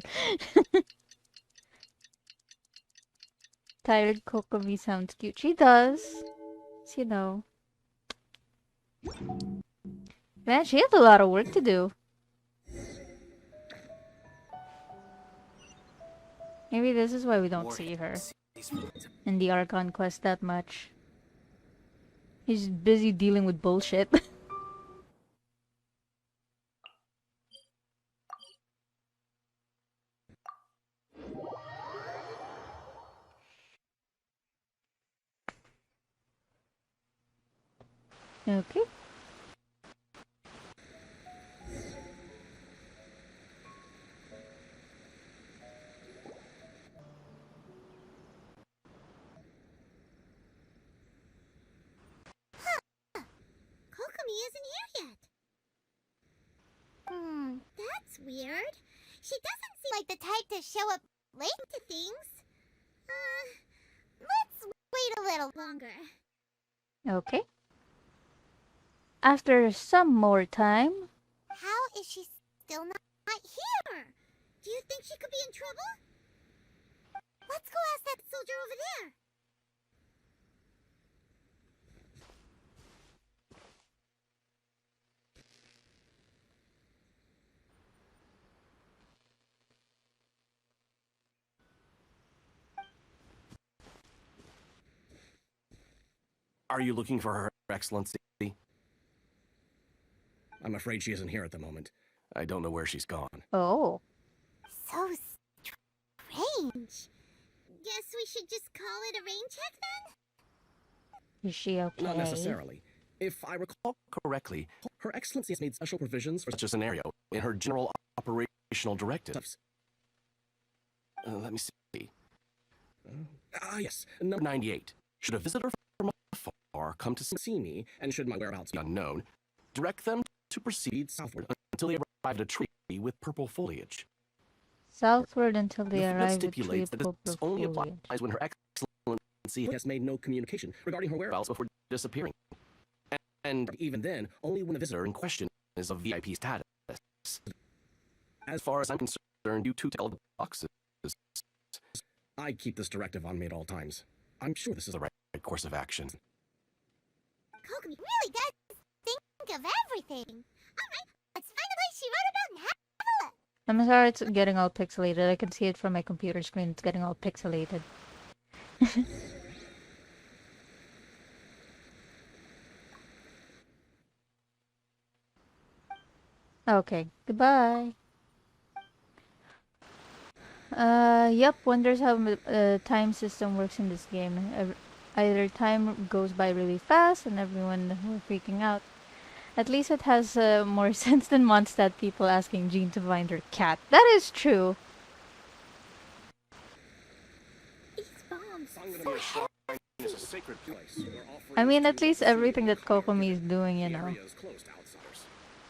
Tired Kokomi sounds cute. She does. You know. Man, she has a lot of work to do. Maybe this is why we don't see her in the Archon quest that much. He's busy dealing with bullshit. Okay. Kokomi isn't here yet. That's weird. She doesn't seem like the type to show up late to things. Let's wait a little longer. Okay. After some more time. How is she still not here? Do you think she could be in trouble? Let's go ask that soldier over there. Are you looking for Her Excellency? I'm afraid she isn't here at the moment. I don't know where she's gone. Oh. So strange. Guess we should just call it a rain check then? Is she okay? Not necessarily. If I recall correctly, Her Excellency has made special provisions for such a scenario in her general operational directives. Let me see. Yes, number 98. Should a visitor from afar come to see me, and should my whereabouts be unknown, direct them to proceed southward until they arrive at a tree with purple foliage. Southward until they The arrive footnote at tree stipulates that purple this only foliage. applies when Her Excellency has made no communication regarding her whereabouts before disappearing. And even then, only when the visitor in question is of VIP status. As far as I'm concerned, you two tick all the boxes. I keep this directive on me at all times. I'm sure this is the right course of action. Kokomi really does think of everything. Alright, let's find a place she wrote about and have a look. I'm sorry it's getting all pixelated. I can see it from my computer screen. It's getting all pixelated. Okay, goodbye. Yep, wonders how time system works in this game. Either time goes by really fast and everyone were freaking out. At least it has more sense than Mondstadt people asking Jean to find her cat. That is true. I mean, at least everything that Kokomi is doing, you know.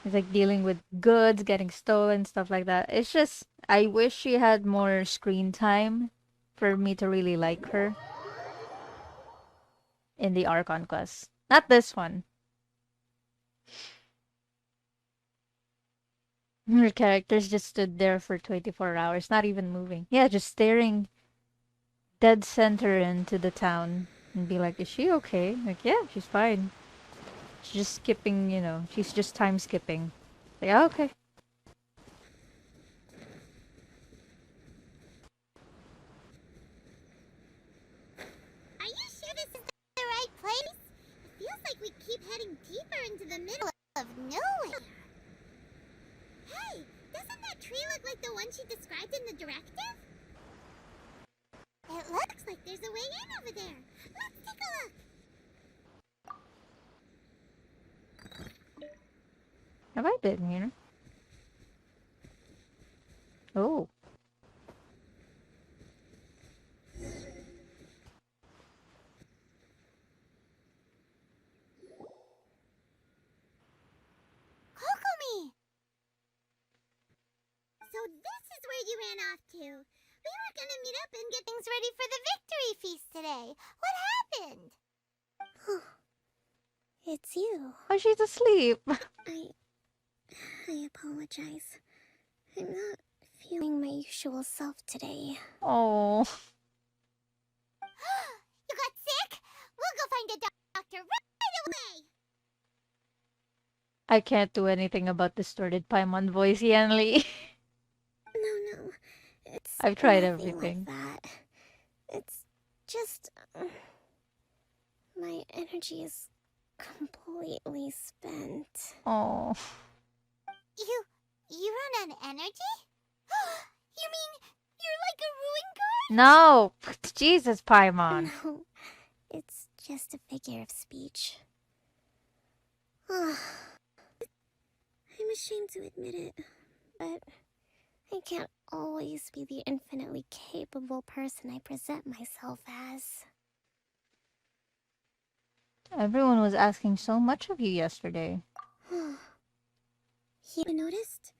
It's like dealing with goods, getting stolen, stuff like that. It's just, I wish she had more screen time for me to really like her in the Archon quest. Not this one. Her characters just stood there for 24 hours, not even moving. Yeah, just staring dead center into the town and be like, is she okay? Like, yeah, she's fine. She's just skipping, you know, she's just time skipping. Like, oh, okay. Are you sure this is the right place? It feels like we keep heading deeper into the middle of nowhere. Hey, doesn't that tree look like the one she described in the directive? It looks like there's a way in over there. Let's take a look. Have I been here? Oh. Kokomi! So this is where you ran off to. We were gonna meet up and get things ready for the victory feast today. What happened? It's you. Oh, she's asleep. I apologize. I'm not feeling my usual self today. Oh. You got sick? We'll go find a doctor right away. I can't do anything about distorted Paimon voice, Yanli. No. It's I've tried nothing everything. like that. It's just my energy is completely spent. Oh. You run on energy? You mean you're like a ruin guard? No! Jesus, Paimon. No, it's just a figure of speech. I'm ashamed to admit it, but I can't always be the infinitely capable person I present myself as. Everyone was asking so much of you yesterday. You noticed?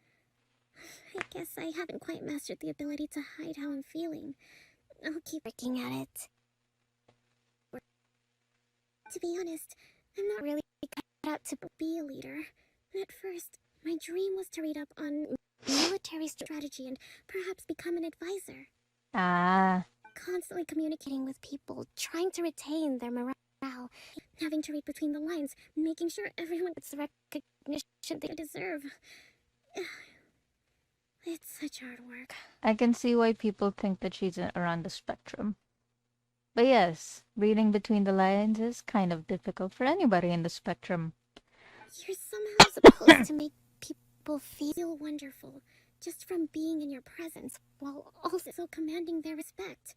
I guess I haven't quite mastered the ability to hide how I'm feeling. I'll keep working at it. To be honest, I'm not really cut out to be a leader. At first, my dream was to read up on military strategy and perhaps become an advisor. Ah. Constantly communicating with people, trying to retain their morale, having to read between the lines, making sure everyone gets the recognition they deserve. It's such hard work. I can see why people think that she's around the spectrum. But yes, reading between the lines is kind of difficult for anybody in the spectrum. You're somehow supposed to make people feel wonderful just from being in your presence, while also commanding their respect.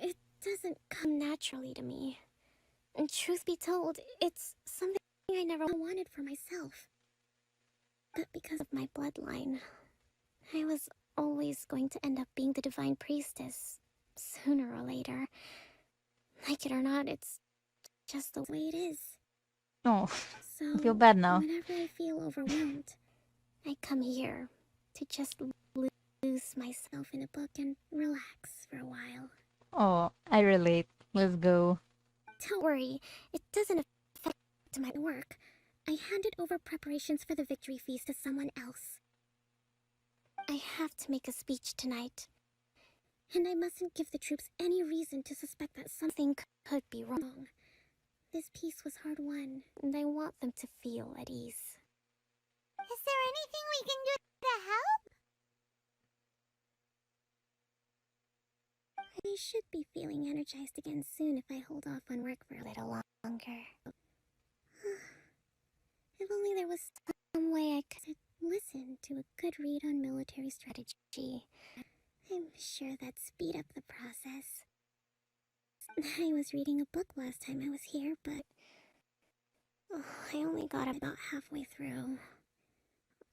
It doesn't come naturally to me. And truth be told, it's something I never wanted for myself. But because of my bloodline, I was always going to end up being the divine priestess, sooner or later. Like it or not, it's just the way it is. Oh, So, I feel bad now. whenever I feel overwhelmed, I come here to just lose myself in a book and relax for a while. Oh, I relate. Let's go. Don't worry, it doesn't affect my work. I handed over preparations for the victory feast to someone else. I have to make a speech tonight. And I mustn't give the troops any reason to suspect that something could be wrong. This peace was hard won, and I want them to feel at ease. Is there anything we can do to help? I should be feeling energized again soon if I hold off on work for a little longer. If only there was some way I could listen to a good read on military strategy. I'm sure that'd speed up the process. I was reading a book last time I was here, but I only got about halfway through.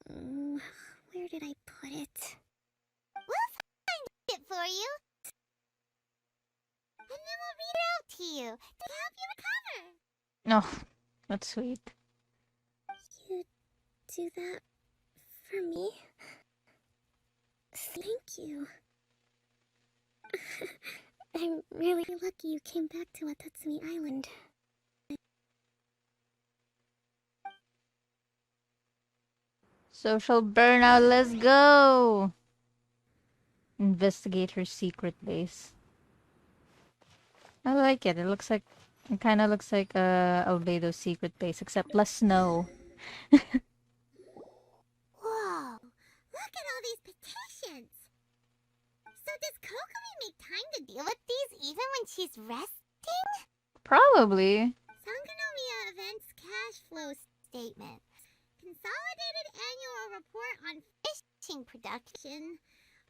Where did I put it? We'll find it for you. And then we'll read it out to you to help you recover. No, that's sweet. You do that for me? Thank you. I'm really lucky you came back to Watatsumi Island. Social burnout, let's go! Investigate her secret base. I like it. It kind of looks like Albedo's secret base, except less snow. Whoa, look at all these petitions. So does Kokomi make time to deal with these even when she's resting? Probably. Sangonomiya Events Cash Flow Statement. Consolidated Annual Report on Fishing Production.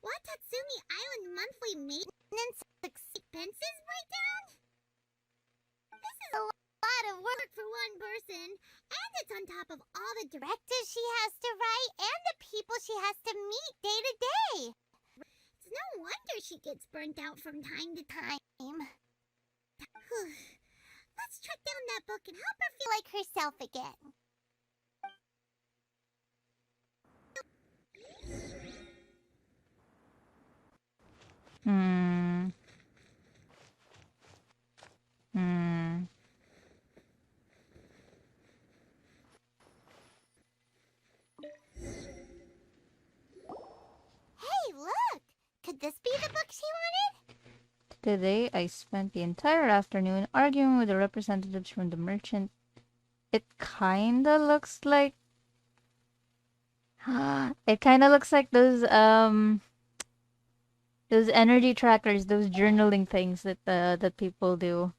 Watatsumi Island Monthly Maintenance Expenses Breakdown? This is a lot of work for one person, and it's on top of all the directives she has to write and the people she has to meet day to day. It's no wonder she gets burnt out from time to time. Let's track down that book and help her feel like herself again. Hmm. Hey, look! Could this be the book she wanted? Today, I spent the entire afternoon arguing with the representatives from the merchant. It kinda looks like... It kinda looks like those energy trackers, those journaling things that people do.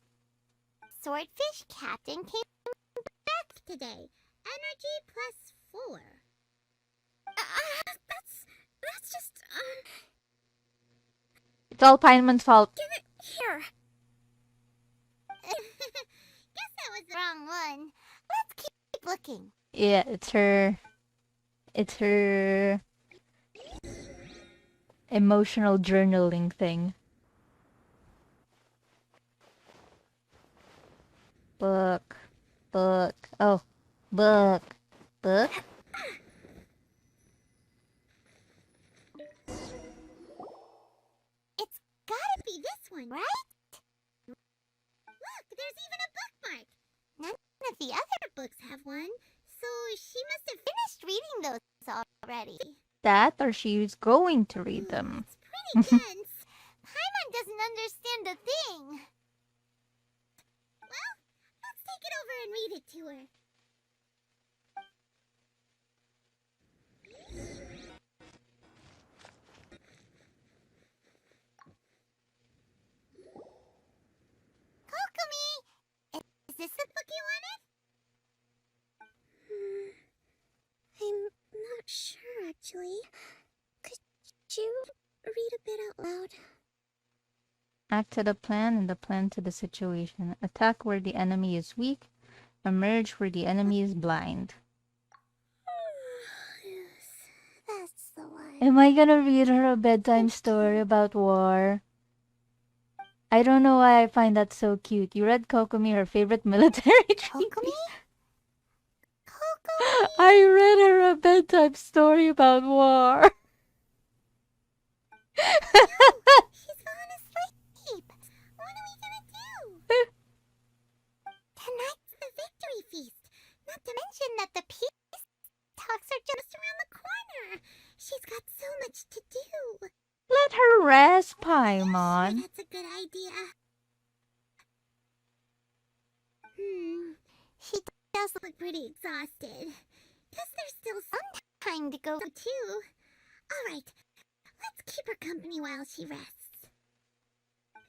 Swordfish Captain came back today. Energy +4. That's just, It's all Paimon's fault. Give it here. Guess that was the wrong one. Let's keep looking. Yeah, it's her emotional journaling thing. Book. Oh, book. one, right? Look, there's even a bookmark. None of the other books have one, so she must have finished reading those already. That or she's going to read them. It's pretty dense. Paimon doesn't understand a thing. Well, let's take it over and read it to her. Kokomi! Is this the book you wanted? I'm not sure, actually. Could you read a bit out loud? Act to the plan and the plan to the situation. Attack where the enemy is weak. Emerge where the enemy is blind. Yes, that's the one. Am I gonna read her a bedtime story about war? I don't know why I find that so cute. You read Kokomi, her favorite military treatise. Kokomi! I read her a bedtime story about war. She's fallen asleep. What are we gonna do? Tonight's the victory feast. Not to mention that the peace talks are just around the corner. She's got so much to do. Let her rest, Sure, Paimon. that's a good idea. She does look pretty exhausted. Guess there's still some time to go too. Alright, let's keep her company while she rests.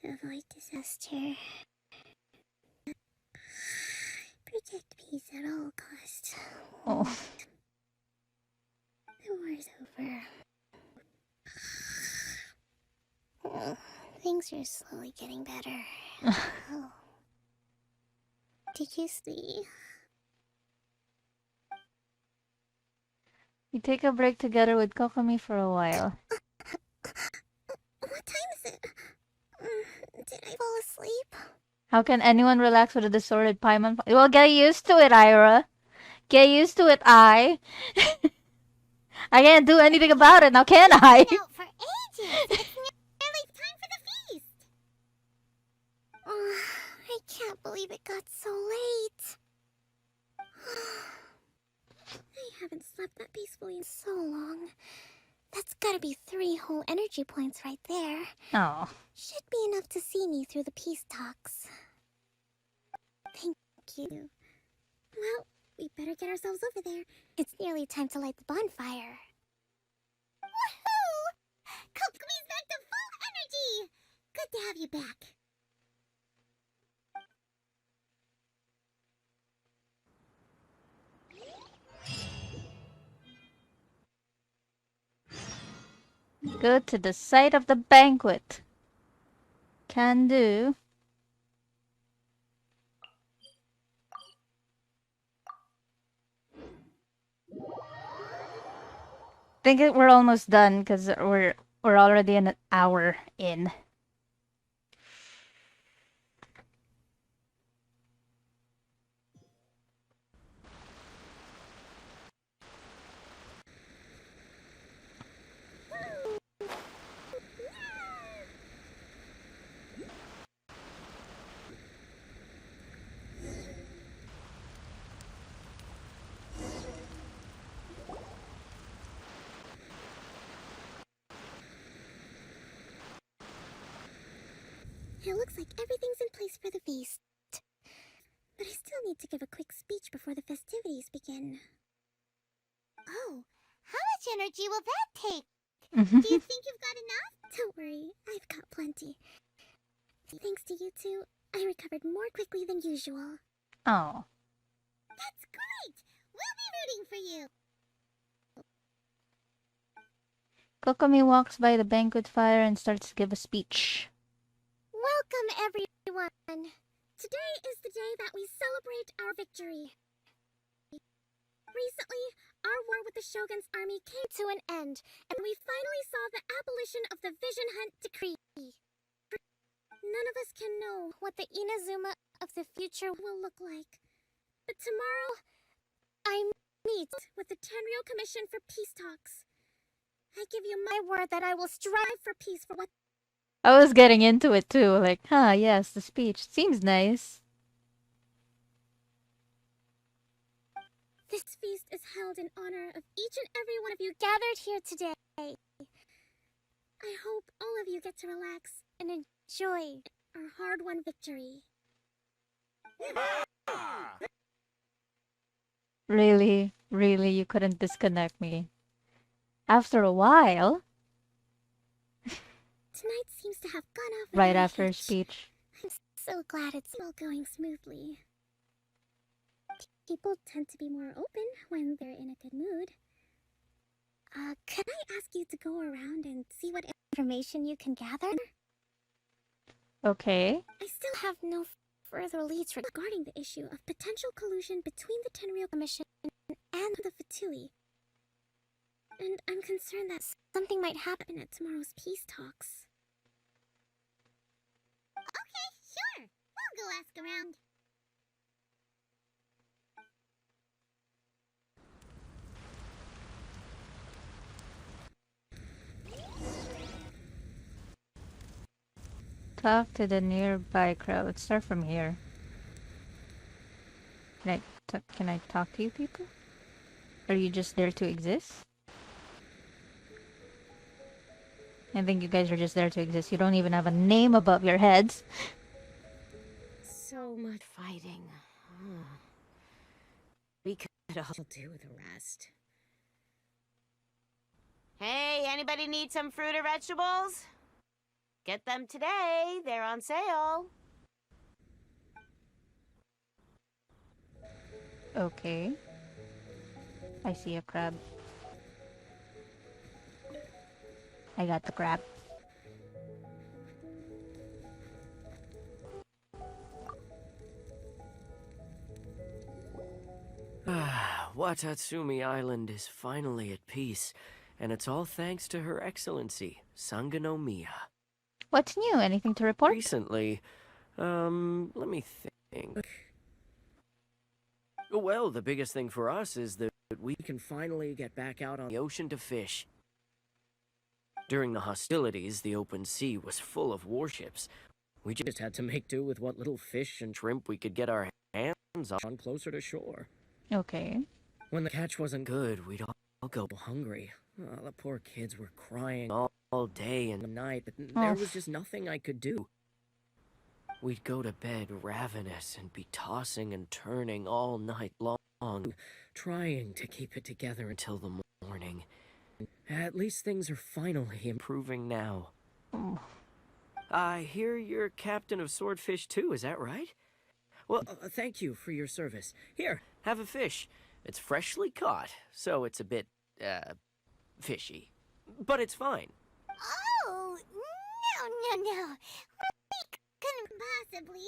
Avoid disaster. Protect peace at all costs. Oh. The war's over. Things are slowly getting better. Oh. Did you see? We take a break together with Kokomi for a while. What time is it? Did I fall asleep? How can anyone relax with a distorted Paimon? Well, get used to it, Ira. Get used to it, I can't do anything about it now, can I? Been out for ages. It's nearly time for the feast. I can't believe it got so late. I haven't slept that peacefully in so long. That's gotta be 3 whole energy points right there. Oh. Should be enough to see me through the peace talks. Thank you. Well, we better get ourselves over there. It's nearly time to light the bonfire. Woohoo! Kokomi's back to full energy. Good to have you back. Go to the site of the banquet. Can do. We're almost done because we're already an hour in. It looks like everything's in place for the feast. But I still need to give a quick speech before the festivities begin. Oh, how much energy will that take? Do you think you've got enough? Don't worry, I've got plenty. Thanks to you two, I recovered more quickly than usual. Oh. That's great! We'll be rooting for you! Kokomi walks by the banquet fire and starts to give a speech. Welcome, everyone! Today is the day that we celebrate our victory. Recently, our war with the Shogun's army came to an end, and we finally saw the abolition of the Vision Hunt Decree. None of us can know what the Inazuma of the future will look like. But tomorrow, I meet with the Tenryou Commission for Peace Talks. I give you my word that I will strive for peace for what I was getting into it too, like, yes, the speech seems nice. This feast is held in honor of each and every one of you gathered here today. I hope all of you get to relax and enjoy our hard-won victory. Really, really, you couldn't disconnect me. After a while, Tonight seems to have gone off right without a after her hitch. speech. I'm so glad it's all going smoothly. People tend to be more open when they're in a good mood. Could I ask you to go around and see what information you can gather? Okay. I still have no further leads regarding the issue of potential collusion between the Tenryou Commission and the Fatui. And I'm concerned that something might happen at tomorrow's peace talks. Okay, sure. We'll go ask around. Talk to the nearby crowd. Start from here. Can I talk to you people? Are you just there to exist? I think you guys are just there to exist. You don't even have a name above your heads. So much fighting. We could all do with a rest. Hey, anybody need some fruit or vegetables? Get them today. They're on sale. Okay. I see a crab. I got the crab. Watatsumi Island is finally at peace, and it's all thanks to Her Excellency, Sangonomiya. What's new? Anything to report? Recently, let me think. Well, the biggest thing for us is that we can finally get back out on the ocean to fish. During the hostilities, the open sea was full of warships. We just had to make do with what little fish and shrimp we could get our hands on closer to shore. Okay. When the catch wasn't good, we'd all go hungry. Oh, the poor kids were crying all day and night, but there was just nothing I could do. We'd go to bed ravenous and be tossing and turning all night long, trying to keep it together until the morning. At least things are finally improving now. I hear you're captain of Swordfish too, is that right? Well, thank you for your service. Here, have a fish. It's freshly caught, so it's a bit, fishy. But it's fine. Oh, no. We couldn't possibly.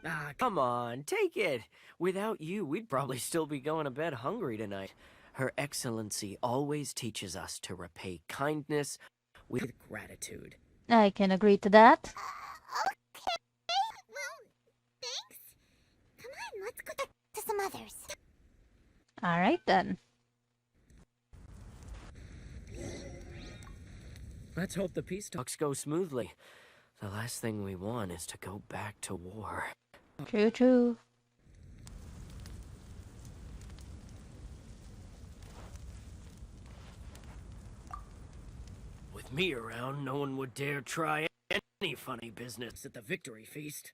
Ah, come on, take it. Without you, we'd probably still be going to bed hungry tonight. Her Excellency always teaches us to repay kindness with gratitude. I can agree to that. Okay. Well, thanks. Come on, let's go talk to some others. Alright then. Let's hope the peace talks go smoothly. The last thing we want is to go back to war. True. With me around, no one would dare try any funny business at the victory feast.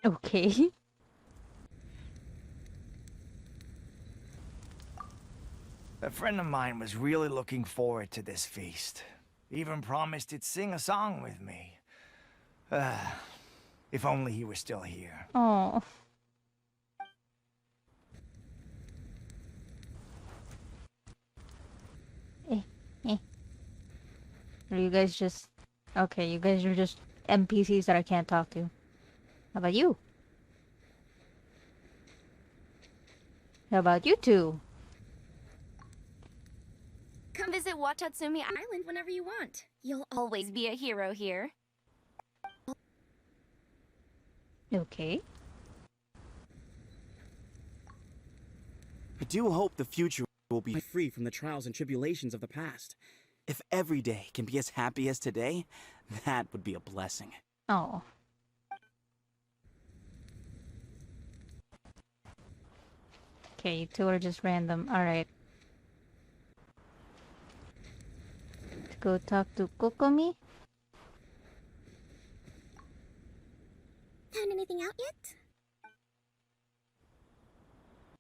Okay. A friend of mine was really looking forward to this feast. Even promised he'd sing a song with me. If only he were still here. Oh. Are you guys just... Okay, you guys are just NPCs that I can't talk to. How about you? How about you two? Come visit Watatsumi Island whenever you want. You'll always be a hero here. Okay. I do hope the future will be free from the trials and tribulations of the past. If every day can be as happy as today, that would be a blessing. Oh. Okay, you two are just random. Alright. Let's go talk to Kokomi. Found anything out yet?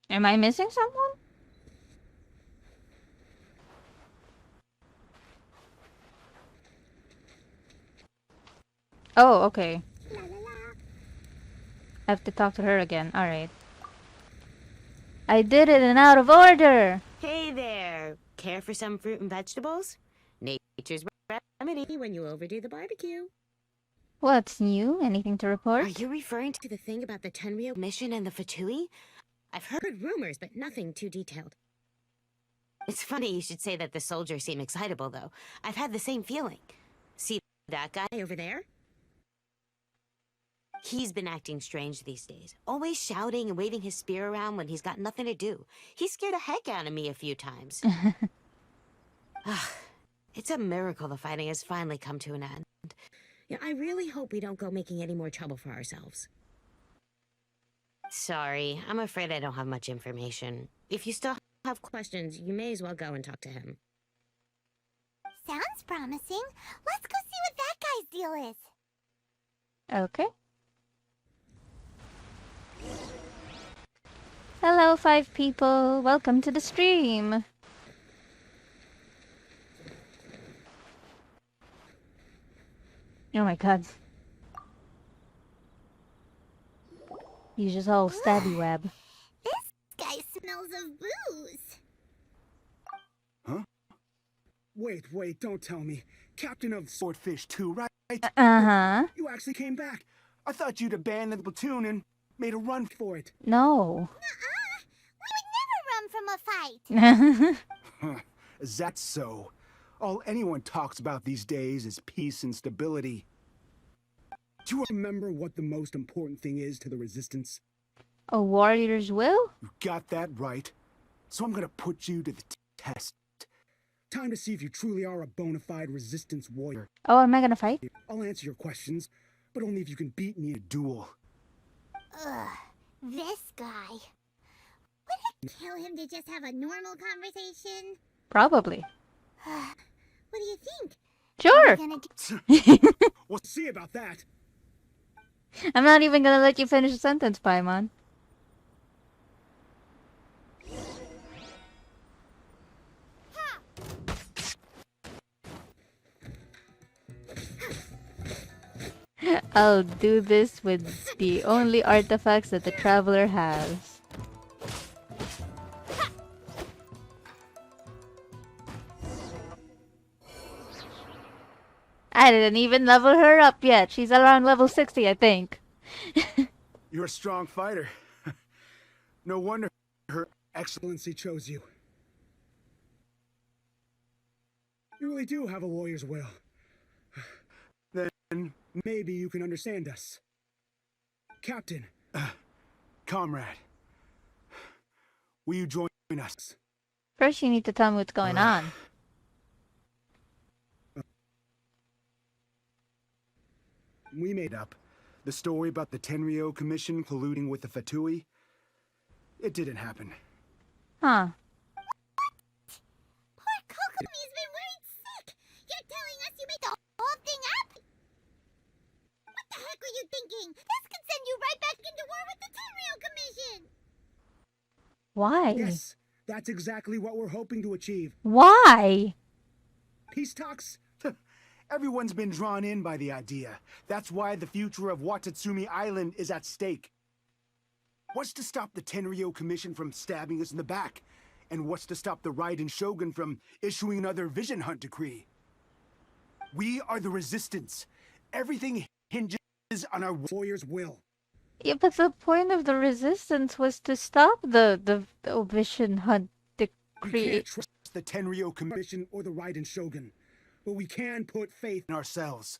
Am I missing someone? Oh, okay. I have to talk to her again. Alright. I did it in out of order! Hey there. Care for some fruit and vegetables? Nature's remedy when you overdo the barbecue. What's new? Anything to report? Are you referring to the thing about the Tenryo mission and the Fatui? I've heard rumors, but nothing too detailed. It's funny you should say that the soldiers seem excitable, though. I've had the same feeling. See that guy over there? He's been acting strange these days. Always shouting and waving his spear around when he's got nothing to do. He scared the heck out of me a few times. It's a miracle the fighting has finally come to an end. Yeah, I really hope we don't go making any more trouble for ourselves. Sorry, I'm afraid I don't have much information. If you still have questions, you may as well go and talk to him. Sounds promising. Let's go see what that guy's deal is. Okay. Hello, 5 people. Welcome to the stream. Oh my god. You just all stabby web. This guy smells of booze. Huh? Wait, don't tell me. Captain of Swordfish 2, right? Uh-huh. You actually came back. I thought you'd abandoned the platoon and made a run for it. No. We would never run from a fight. Huh. Is that so? All anyone talks about these days is peace and stability. Do you remember what the most important thing is to the Resistance? A warrior's will? You got that right. So I'm gonna put you to the test. Time to see if you truly are a bona fide Resistance warrior. Oh, am I gonna fight? I'll answer your questions, but only if you can beat me in a duel. Ugh, this guy. Would it kill him to just have a normal conversation? Probably. What do you think? Sure. We'll see about that. I'm not even gonna let you finish the sentence, Paimon. I'll do this with the only artifacts that the traveler has. I didn't even level her up yet. She's around level 60, I think. You're a strong fighter. No wonder Her Excellency chose you. You really do have a warrior's will. Then maybe you can understand us. Captain, comrade, will you join us? First, you need to tell me what's going on. We made up the story about the Tenryo Commission colluding with the Fatui. It didn't happen. Huh. Poor Kokomi's been worried sick. You're telling us you made the whole thing up? What the heck were you thinking? This could send you right back into war with the Tenryo Commission. Why? Yes, that's exactly what we're hoping to achieve. Why? Peace talks? Everyone's been drawn in by the idea. That's why the future of Watatsumi Island is at stake. What's to stop the Tenryo Commission from stabbing us in the back? And what's to stop the Raiden Shogun from issuing another Vision Hunt decree? We are the Resistance. Everything hinges on our warrior's will. Yeah, but the point of the resistance was to stop the Vision Hunt We decree. can't trust the Tenryo Commission or the Raiden Shogun, but we can put faith in ourselves.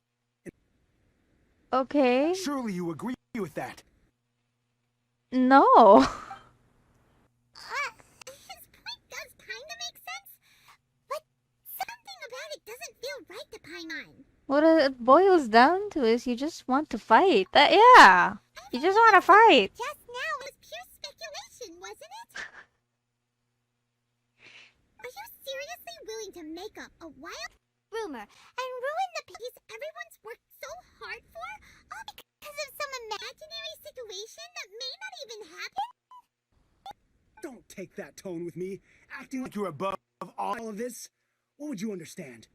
Okay. Surely you agree with that. No. His point does kind of make sense, but something about it mine. What it boils down to is you just want to fight. Yeah. You just want to fight. Just now was pure speculation, wasn't it? Are you seriously willing to make up a wild rumor and ruin the piece everyone's worked so hard for, all because of some imaginary situation that may not even happen? Don't take that tone with me, acting like you're above all of this. What would you understand?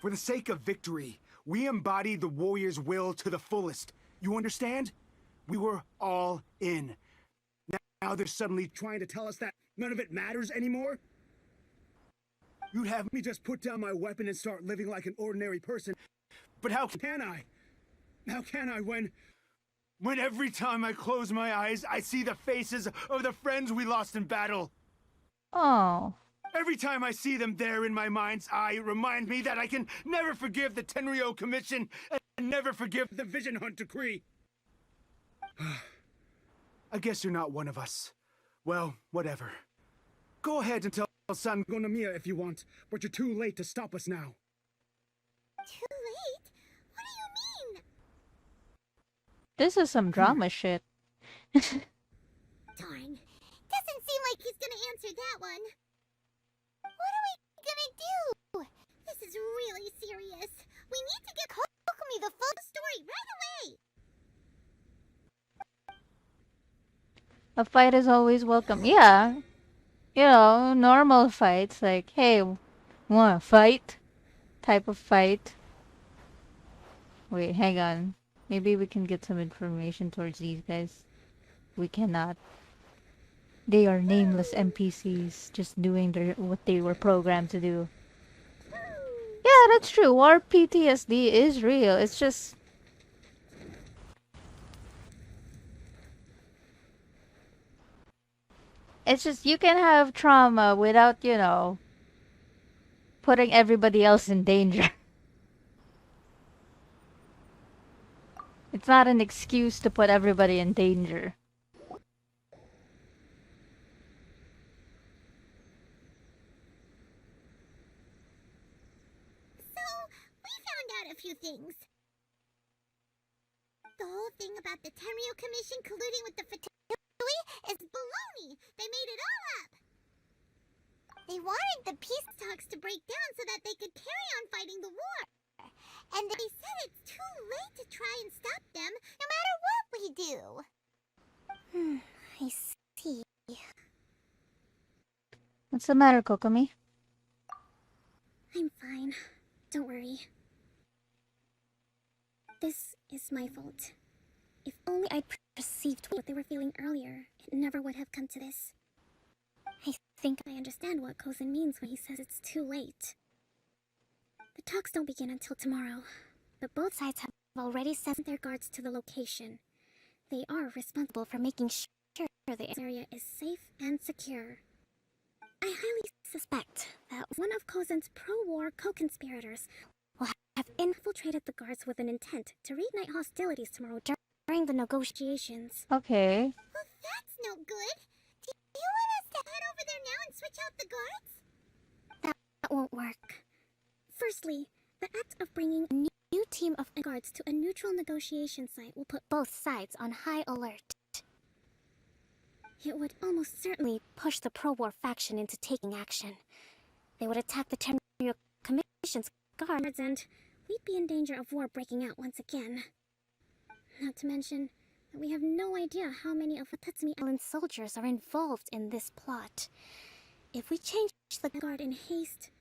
For the sake of victory, we embodied the warrior's will to the fullest. You understand? We were all in. Now they're suddenly trying to tell us that none of it matters anymore? You'd have me just put down my weapon and start living like an ordinary person. But how can I? How can I when every time I close my eyes, I see the faces of the friends we lost in battle? Oh. Every time I see them there in my mind's eye, it reminds me that I can never forgive the Tenryo Commission and never forgive the Vision Hunt Decree. I guess you're not one of us. Well, whatever. Go ahead and tell Sangonomiya if you want, but you're too late to stop us now. Too late? What do you mean? This is some drama shit. Darn. Doesn't seem like he's gonna answer that one. What are we gonna do? This is really serious. We need to get Kokomi the full story right away. A fight is always welcome. Yeah. You know, normal fights. Like, hey, wanna fight? Type of fight. Wait, hang on. Maybe we can get some information towards these guys. We cannot. They are nameless NPCs, just doing what they were programmed to do. Yeah, that's true. War PTSD is real. It's just... you can have trauma without, you know, putting everybody else in danger. It's not an excuse to put everybody in danger. So, we found out a few things. The whole thing about the Tenryo Commission colluding with the Fatui is baloney. They made it all up. They wanted the peace talks to break down so that they could carry on fighting the war. And they said it's too late to try and stop them, no matter what we do. I see. What's the matter, Kokomi? I'm fine. Don't worry. This is my fault. If only I'd perceived what they were feeling earlier, it never would have come to this. I think I understand what Kozin means when he says it's too late. The talks don't begin until tomorrow, but both sides have already sent their guards to the location. They are responsible for making sure the area is safe and secure. I highly suspect that one of Kozin's pro-war co-conspirators will have infiltrated the guards with an intent to reignite hostilities tomorrow during the negotiations. Okay. Well, that's no good. Do you want us to head over there now and switch out the guards? That won't work. Firstly, the act of bringing a new team of guards to a neutral negotiation site will put both sides on high alert. It would almost certainly push the pro-war faction into taking action. They would attack the Tenryo Commission's guards, and we'd be in danger of war breaking out once again. Not to mention that we have no idea how many of Watatsumi Island's soldiers are involved in this plot. If we change the guard in haste,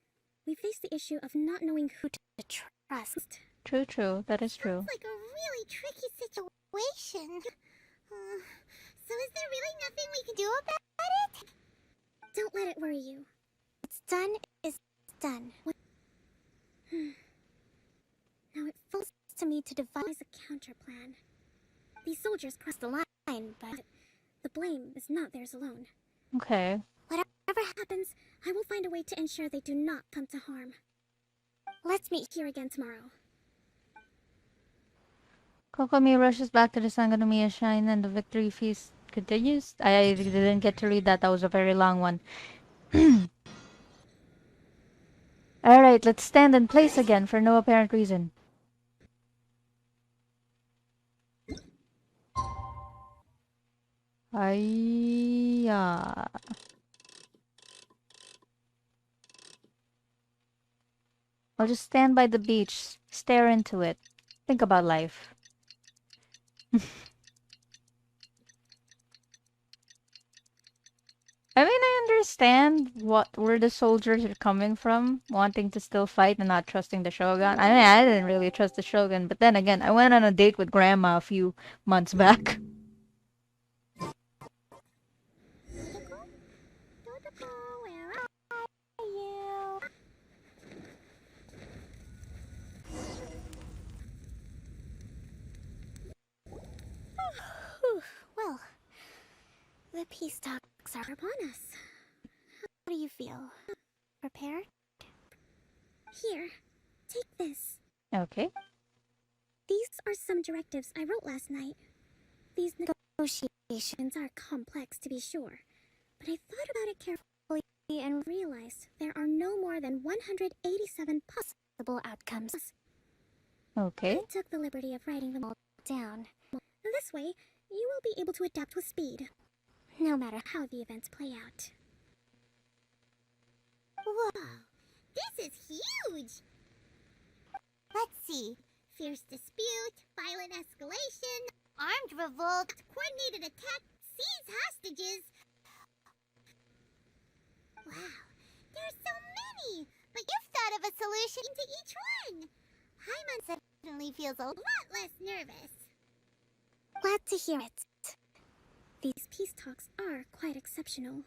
we face the issue of not knowing who to trust. True. That is true. Sounds like a really tricky situation. So is there really nothing we can do about it? Don't let it worry you. What's done is done. Now it falls to me to devise a counter plan. These soldiers crossed the line, but the blame is not theirs alone. Okay. Whatever happens, I will find a way to ensure they do not come to harm. Let's meet here again tomorrow. Kokomi rushes back to the Sangonomiya Shrine and the victory feast continues. I didn't get to read that. That was a very long one. Alright, let's stand in place again for no apparent reason. Hiya. I'll just stand by the beach, stare into it, think about life. I mean, I understand where the soldiers are coming from, wanting to still fight and not trusting the Shogun. I mean, I didn't really trust the Shogun, but then again, I went on a date with Grandma a few months back. Well, the peace talks are upon us. How do you feel? Prepared? Here, take this. Okay. These are some directives I wrote last night. These negotiations are complex, to be sure, but I thought about it carefully and realized there are no more than 187 possible outcomes. Okay. I took the liberty of writing them all down. This way, you will be able to adapt with speed, no matter how the events play out. Whoa, this is huge! Let's see. Fierce dispute, violent escalation, armed revolt, coordinated attack, seize hostages. Wow, there are so many! But you've thought of a solution to each one! Hyman suddenly feels a lot less nervous. Glad to hear it. These peace talks are quite exceptional.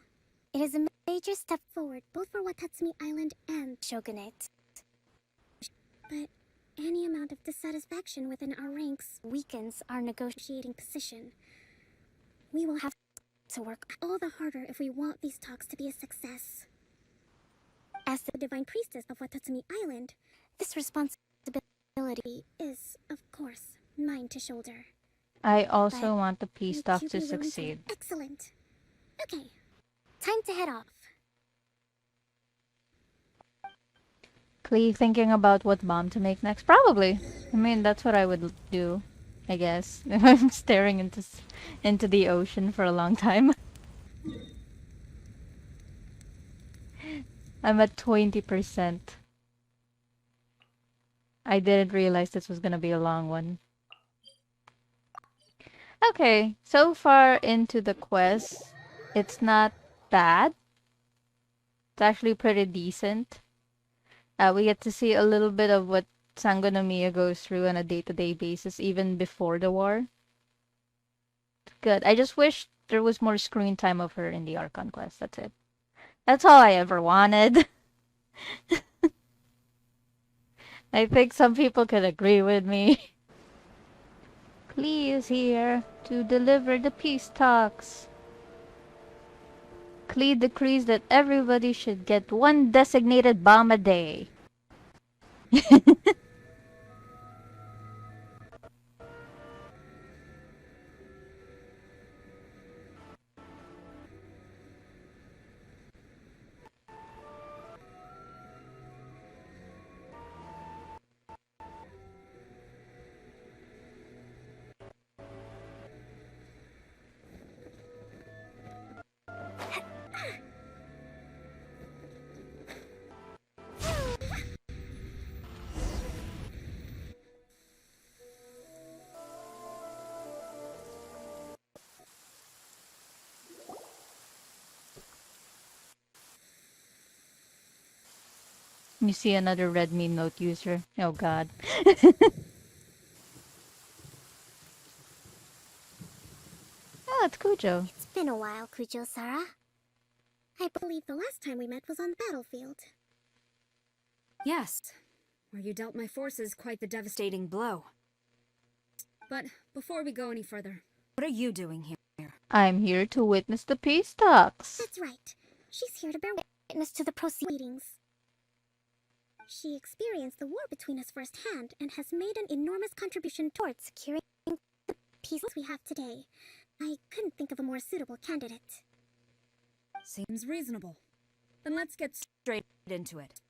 It is a major step forward both for Watatsumi Island and Shogunate. But any amount of dissatisfaction within our ranks weakens our negotiating position. We will have to work all the harder if we want these talks to be a success. As the Divine Priestess of Watatsumi Island, this responsibility is, of course, mine to shoulder. I also want the peace Would talk you to be willing succeed. Excellent. Okay, time to head off. Klee thinking about what bomb to make next? Probably. I mean, that's what I would do, I guess, if I'm staring into the ocean for a long time. I'm at 20%. I didn't realize this was gonna be a long one. Okay, so far into the quest, it's not bad. It's actually pretty decent. We get to see a little bit of what Sangonomiya goes through on a day-to-day basis, even before the war. Good. I just wish there was more screen time of her in the Archon quest. That's it. That's all I ever wanted. I think some people could agree with me. Klee is here to deliver the peace talks. Klee decrees that everybody should get one designated bomb a day. You see another Redmi Note user. Oh god. Oh, it's Kujo. It's been a while, Kujo-Sara. I believe the last time we met was on the battlefield. Yes, where you dealt my forces quite the devastating blow. But before we go any further, what are you doing here? I'm here to witness the peace talks. That's right. She's here to bear witness to the proceedings. She experienced the war between us firsthand and has made an enormous contribution towards securing the peace we have today. I couldn't think of a more suitable candidate. Seems reasonable. Then let's get straight into it.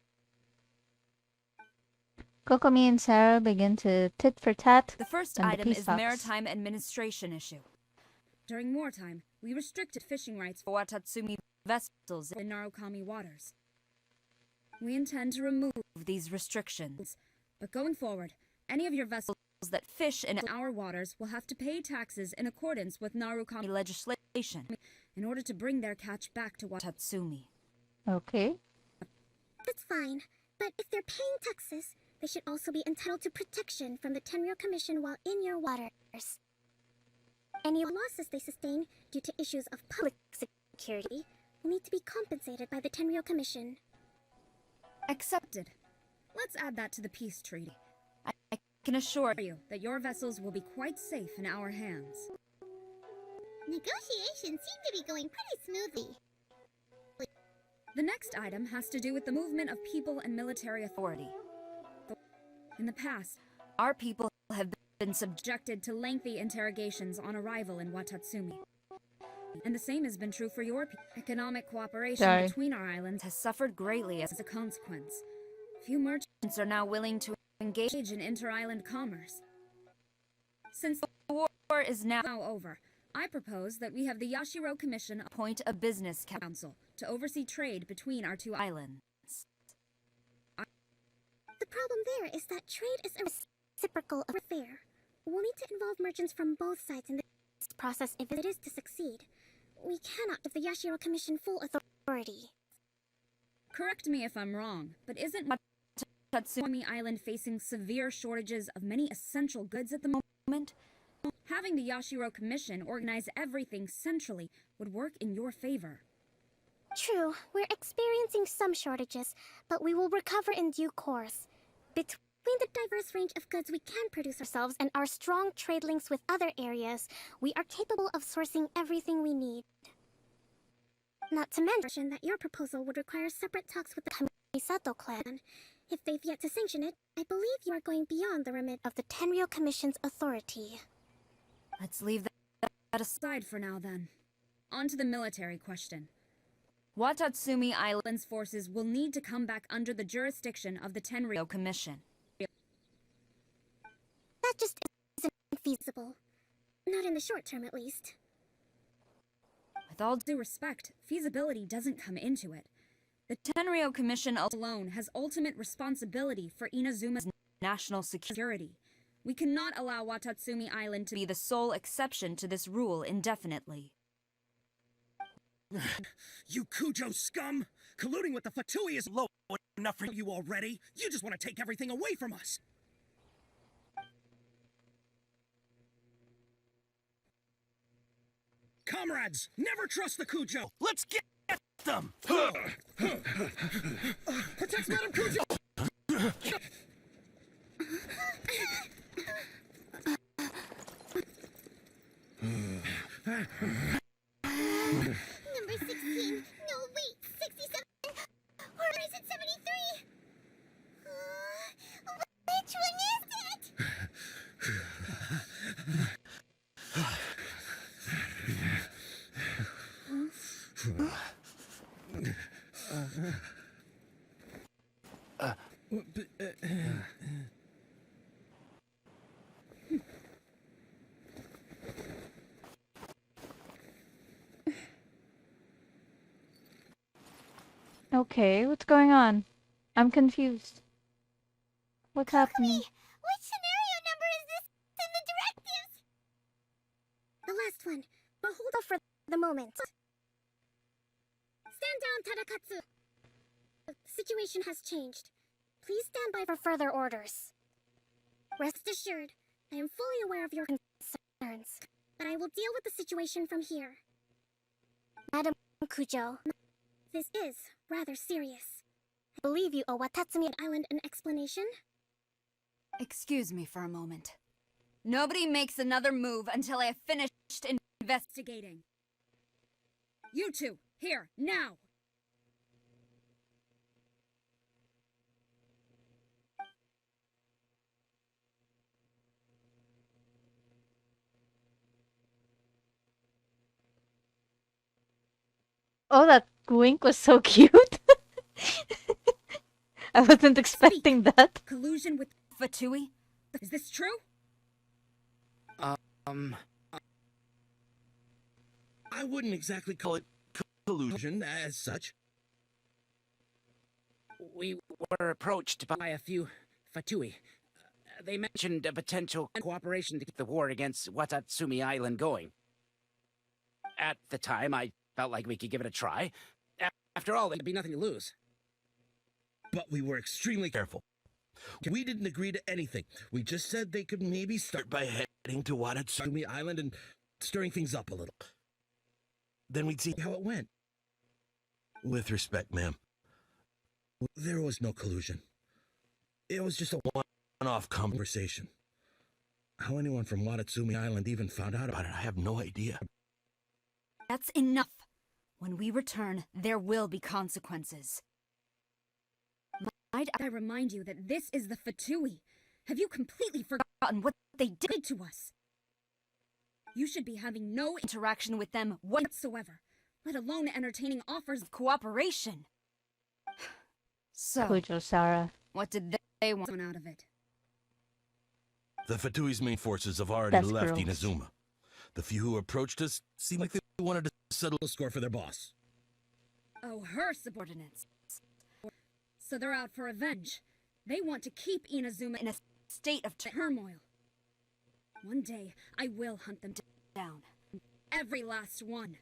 Kokomi and Sarah begin to tit for tat. The first on the item peace is talks. maritime administration issue. During wartime, we restricted fishing rights for Watatsumi vessels in Narukami waters. We intend to remove these restrictions, but going forward, any of your vessels that fish in our waters will have to pay taxes in accordance with Narukami legislation in order to bring their catch back to Watatsumi. Okay. That's fine, but if they're paying taxes, they should also be entitled to protection from the Tenryou Commission while in your waters. Any losses they sustain due to issues of public security will need to be compensated by the Tenryou Commission. Accepted. Let's add that to the peace treaty. I can assure you that your vessels will be quite safe in our hands. Negotiations seem to be going pretty smoothly. The next item has to do with the movement of people and military authority. In the past, our people have been subjected to lengthy interrogations on arrival in Watatsumi. And the same has been true for your people. Economic cooperation between our islands has suffered greatly as a consequence. Few merchants are now willing to engage in inter-island commerce. Since the war is now over, I propose that we have the Yashiro Commission appoint a business council to oversee trade between our two islands. The problem there is that trade is a reciprocal affair. We'll need to involve merchants from both sides in this process if it is to succeed. We cannot give the Yashiro Commission full authority. Correct me if I'm wrong, but isn't Watatsumi Island facing severe shortages of many essential goods at the moment? Having the Yashiro Commission organize everything centrally would work in your favor. True, we're experiencing some shortages, but we will recover in due course. Between the diverse range of goods we can produce ourselves and our strong trade links with other areas, we are capable of sourcing everything we need. Not to mention that your proposal would require separate talks with the Kamisato clan. If they've yet to sanction it, I believe you are going beyond the remit of the Tenryou Commission's authority. Let's leave that aside for now then. On to the military question. Watatsumi Island's forces will need to come back under the jurisdiction of the Tenryou Commission. That just isn't feasible. Not in the short term, at least. With all due respect, feasibility doesn't come into it. The Tenryou Commission alone has ultimate responsibility for Inazuma's national security. We cannot allow Watatsumi Island to be the sole exception to this rule indefinitely. You Kujo scum! Colluding with the Fatui is low enough for you already. You just want to take everything away from us. Comrades, never trust the Kujo. Let's get them! Protect Madame Kujo! Number 16. No, wait. 67? Or is it 73? Which one is it? Okay, what's going on? I'm confused. What's happening? Which scenario number is this in the directives? The last one, but hold off for the moment. Stand down, Tadakatsu. The situation has changed. Please stand by for further orders. Rest assured, I am fully aware of your concerns, but I will deal with the situation from here. Madam Kujo, this is rather serious. I believe you owe Watatsumi Island an explanation. Excuse me for a moment. Nobody makes another move until I have finished investigating. You two, here, now! Oh, that wink was so cute. I wasn't expecting that. Collusion with Fatui? Is this true? I wouldn't exactly call it collusion as such. We were approached by a few Fatui. They mentioned a potential cooperation to keep the war against Watatsumi Island going. At the time, I felt like we could give it a try. After all, there'd be nothing to lose. But we were extremely careful. We didn't agree to anything. We just said they could maybe start by heading to Watatsumi Island and stirring things up a little. Then we'd see how it went. With respect, ma'am, there was no collusion. It was just a one-off conversation. How anyone from Watatsumi Island even found out about it, I have no idea. That's enough. When we return, there will be consequences. Might I remind you that this is the Fatui? Have you completely forgotten what they did to us? You should be having no interaction with them whatsoever, let alone entertaining offers of cooperation. So, Kujo Sara. what did they want out of it? The Fatui's main forces have already That's left gross. Inazuma. The few who approached us seemed like they wanted to settle a score for their boss. Oh, her subordinates. So they're out for revenge. They want to keep Inazuma in a state of turmoil. One day, I will hunt them down. Every last one.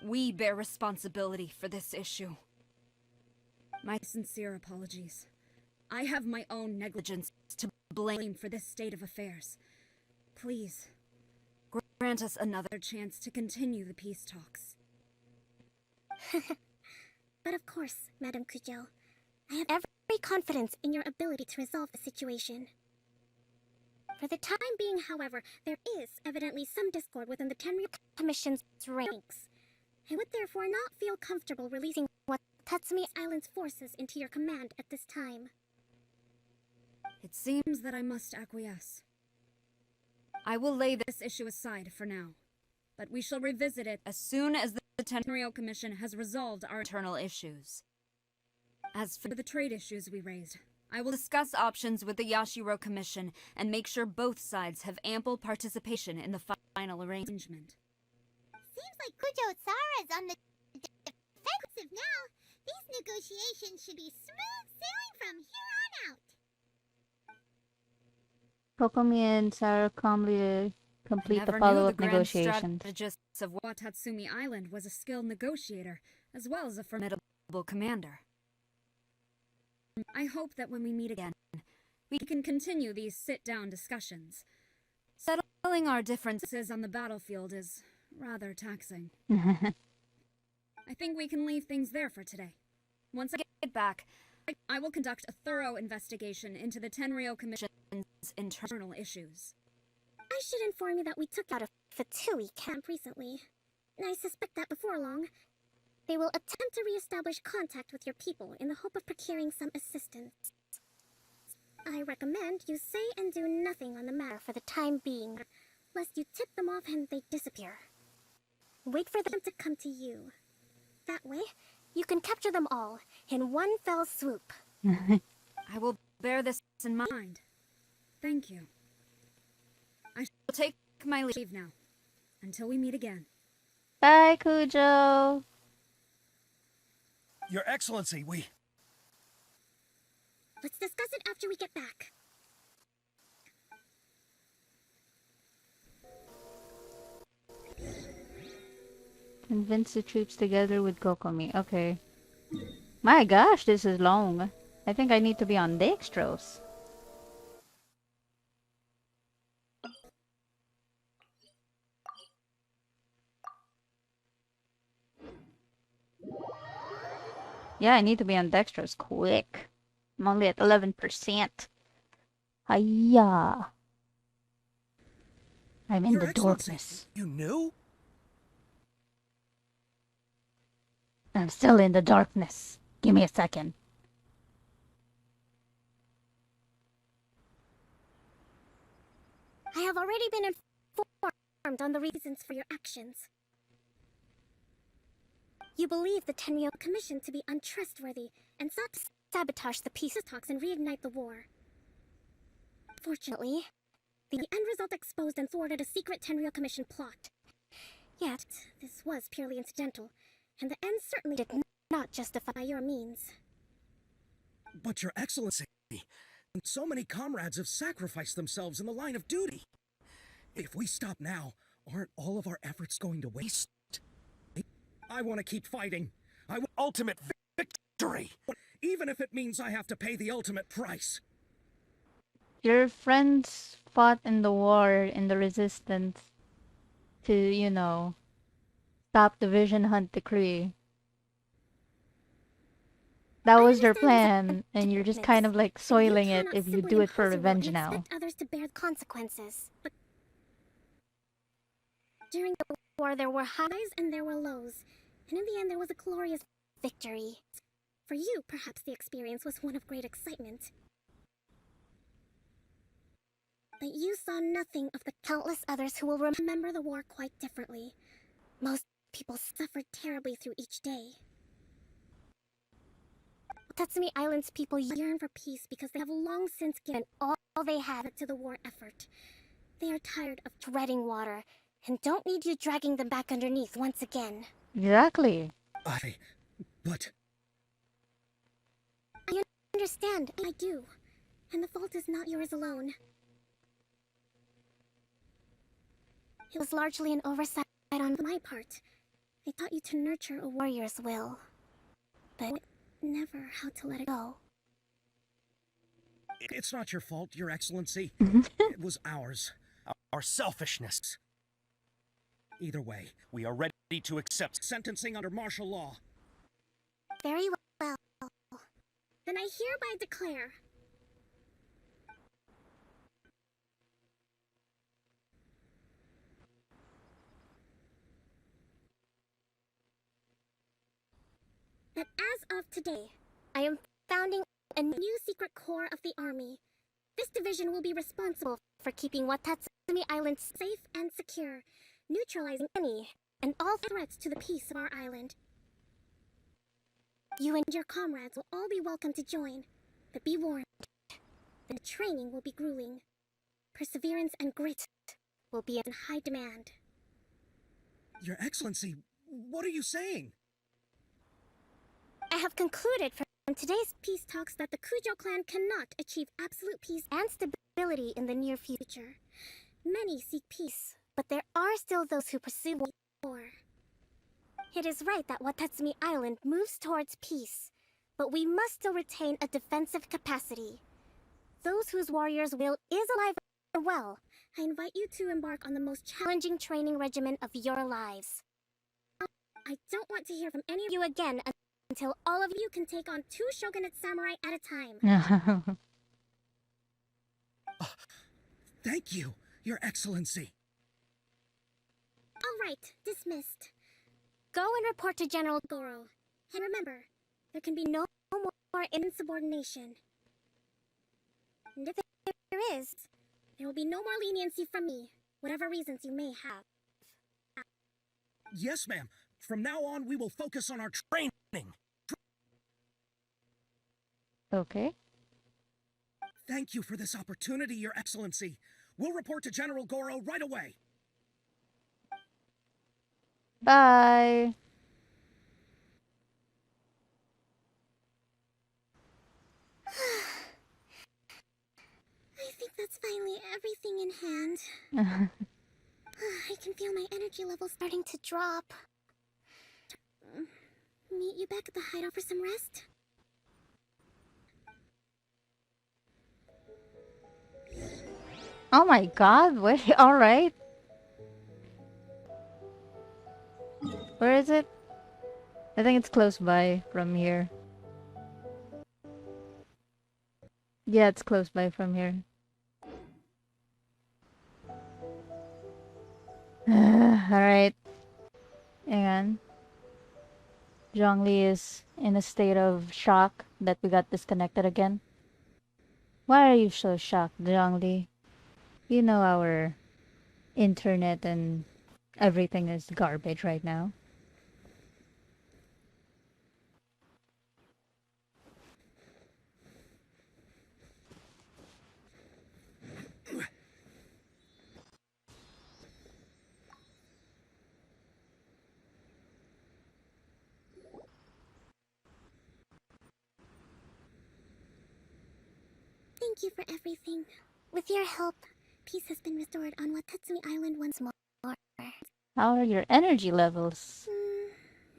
We bear responsibility for this issue. My sincere apologies. I have my own negligence to blame for this state of affairs. Please, grant us another chance to continue the peace talks. But of course, Madam Kujo, I have every confidence in your ability to resolve the situation. For the time being, however, there is evidently some discord within the Tenryu Commission's ranks. I would therefore not feel comfortable releasing Watatsumi Island's forces into your command at this time. It seems that I must acquiesce. I will lay this issue aside for now, but we shall revisit it as soon as the Tenryu Commission has resolved our internal issues. As for the trade issues we raised, I will discuss options with the Yashiro Commission and make sure both sides have ample participation in the final arrangement. Seems like Kujo Sara's on the defensive now. These negotiations should be smooth sailing from here on out. Kokomi and Sarah calmly complete the follow-up negotiations. The strategist of Watatsumi Island was a skilled negotiator, as well as a formidable commander. I hope that when we meet again, we can continue these sit-down discussions. Settling our differences on the battlefield is rather taxing. I think we can leave things there for today. Once I get back, I will conduct a thorough investigation into the Tenryu Commission's internal issues. I should inform you that we took out a Fatui camp recently. I suspect that before long, they will attempt to re-establish contact with your people in the hope of procuring some assistance. I recommend you say and do nothing on the matter for the time being, lest you tip them off and they disappear. Wait for them to come to you. That way, you can capture them all in one fell swoop. I will bear this in mind. Thank you. I shall take my leave now, until we meet again. Bye, Kujo. Your Excellency, we... Let's discuss it after we get back. Convince the troops together with Kokomi. Okay. My gosh, this is long. I think I need to be on dextrose. Yeah, I need to be on dextrose quick. I'm only at 11%. Hiya. I'm in the darkness. You knew? I'm still in the darkness. Give me a second. I have already been informed on the reasons for your actions. You believe the Tenryu Commission to be untrustworthy and sought to sabotage the peace talks and reignite the war. Fortunately, the end result exposed and thwarted a secret Tenryou Commission plot. Yet, this was purely incidental, and the end certainly did not justify your means. But Your Excellency, so many comrades have sacrificed themselves in the line of duty. If we stop now, aren't all of our efforts going to waste? I want to keep fighting. I want ultimate victory, even if it means I have to pay the ultimate price. Your friends fought in the war in the resistance to, you know, stop the Vision Hunt decree. That was their plan, and you're just kind of like soiling it if you do it for revenge now. Expect others to bear consequences. But during the war, there were highs and there were lows, and in the end, there was a glorious victory. For you, perhaps the experience was one of great excitement. But you saw nothing of the countless others who will remember the war quite differently. Most people suffered terribly through each day. Tatsumi Island's people yearn for peace because they have long since given all they have to the war effort. They are tired of treading water and don't need you dragging them back underneath once again. Exactly. But... I understand, I do. And the fault is not yours alone. It was largely an oversight on my part. I taught you to nurture a warrior's will, but never how to let it go. It's not your fault, Your Excellency. It was ours. Our selfishness. Either way, we are ready to accept sentencing under martial law. Very well. Then I hereby declare... that as of today, I am founding a new secret corps of the army. This division will be responsible for keeping Watatsumi Island safe and secure, neutralizing any and all threats to the peace of our island. You and your comrades will all be welcome to join, but be warned, the training will be grueling. Perseverance and grit will be in high demand. Your Excellency, what are you saying? I have concluded from today's peace talks that the Kujo clan cannot achieve absolute peace and stability in the near future. Many seek peace, but there are still those who pursue war. It is right that Watatsumi Island moves towards peace, but we must still retain a defensive capacity. Those whose warrior's will is alive and well, I invite you to embark on the most challenging training regimen of your lives. I don't want to hear from any of you again until all of you can take on 2 shogunate samurai at a time. Thank you, Your Excellency. All right, dismissed. Go and report to General Goro. And remember, there can be no more insubordination. And if there is, there will be no more leniency from me, whatever reasons you may have. Yes, ma'am. From now on, we will focus on our training. Okay. Thank you for this opportunity, Your Excellency. We'll report to General Goro right away. Bye. I think that's finally everything in hand. I can feel my energy level starting to drop. Meet you back at the hideout for some rest? Oh my god, wait, alright. Where is it? I think it's close by from here. Yeah, it's close by from here. Alright. Hang on. Zhongli is in a state of shock that we got disconnected again. Why are you so shocked, Zhongli? You know our internet and everything is garbage right now. Thank you for everything. With your help, peace has been restored on Watatsumi Island once more. How are your energy levels?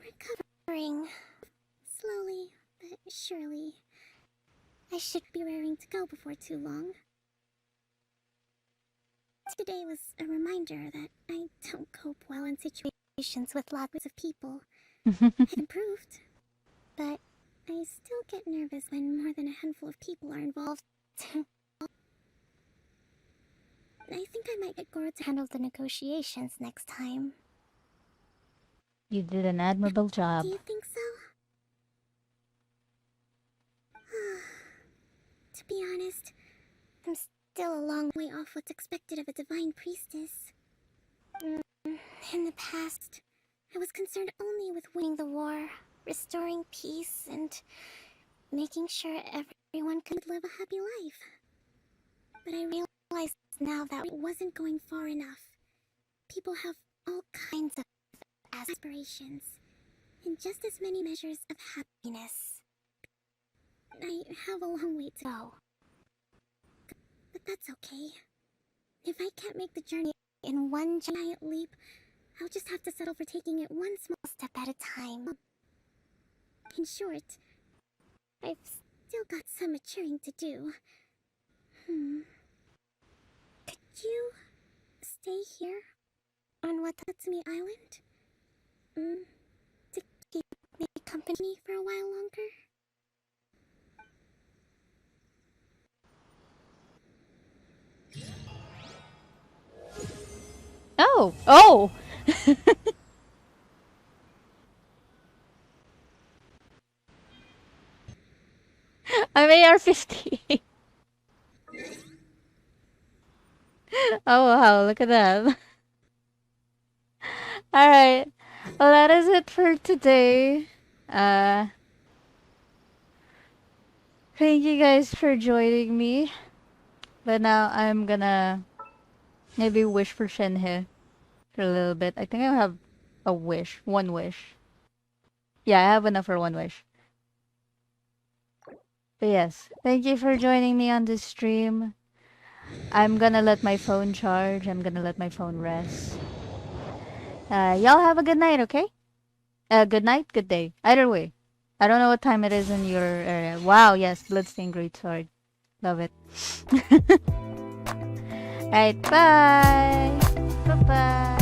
Recovering. Slowly, but surely. I should be raring to go before too long. Today was a reminder that I don't cope well in situations with lots of people. I've improved, but I still get nervous when more than a handful of people are involved. I think I might get Goro to handle the negotiations next time. You did an admirable job. Do you think so? To be honest, I'm still a long way off what's expected of a divine priestess. In the past, I was concerned only with winning the war, restoring peace, and making sure everyone could live a happy life. But I realized now that it wasn't going far enough. People have all kinds of aspirations, and just as many measures of happiness. I have a long way to go. But that's okay. If I can't make the journey in one giant leap, I'll just have to settle for taking it one small step at a time. In short, I've still got some maturing to do. Could you stay here on Watatsumi Island? To keep me company for a while longer? Oh! Oh! I'm AR-50. Oh wow, look at that. Alright. Well, that is it for today. Thank you guys for joining me. But now I'm gonna maybe wish for Shenhe for a little bit. I think I have a wish. One wish. Yeah, I have enough for one wish. But yes, thank you for joining me on this stream. I'm gonna let my phone charge. I'm gonna let my phone rest. Y'all have a good night, okay? Good night, good day. Either way. I don't know what time it is in your area. Wow, yes, Bloodstained Greatsword. Love it. Alright, bye! Bye-bye!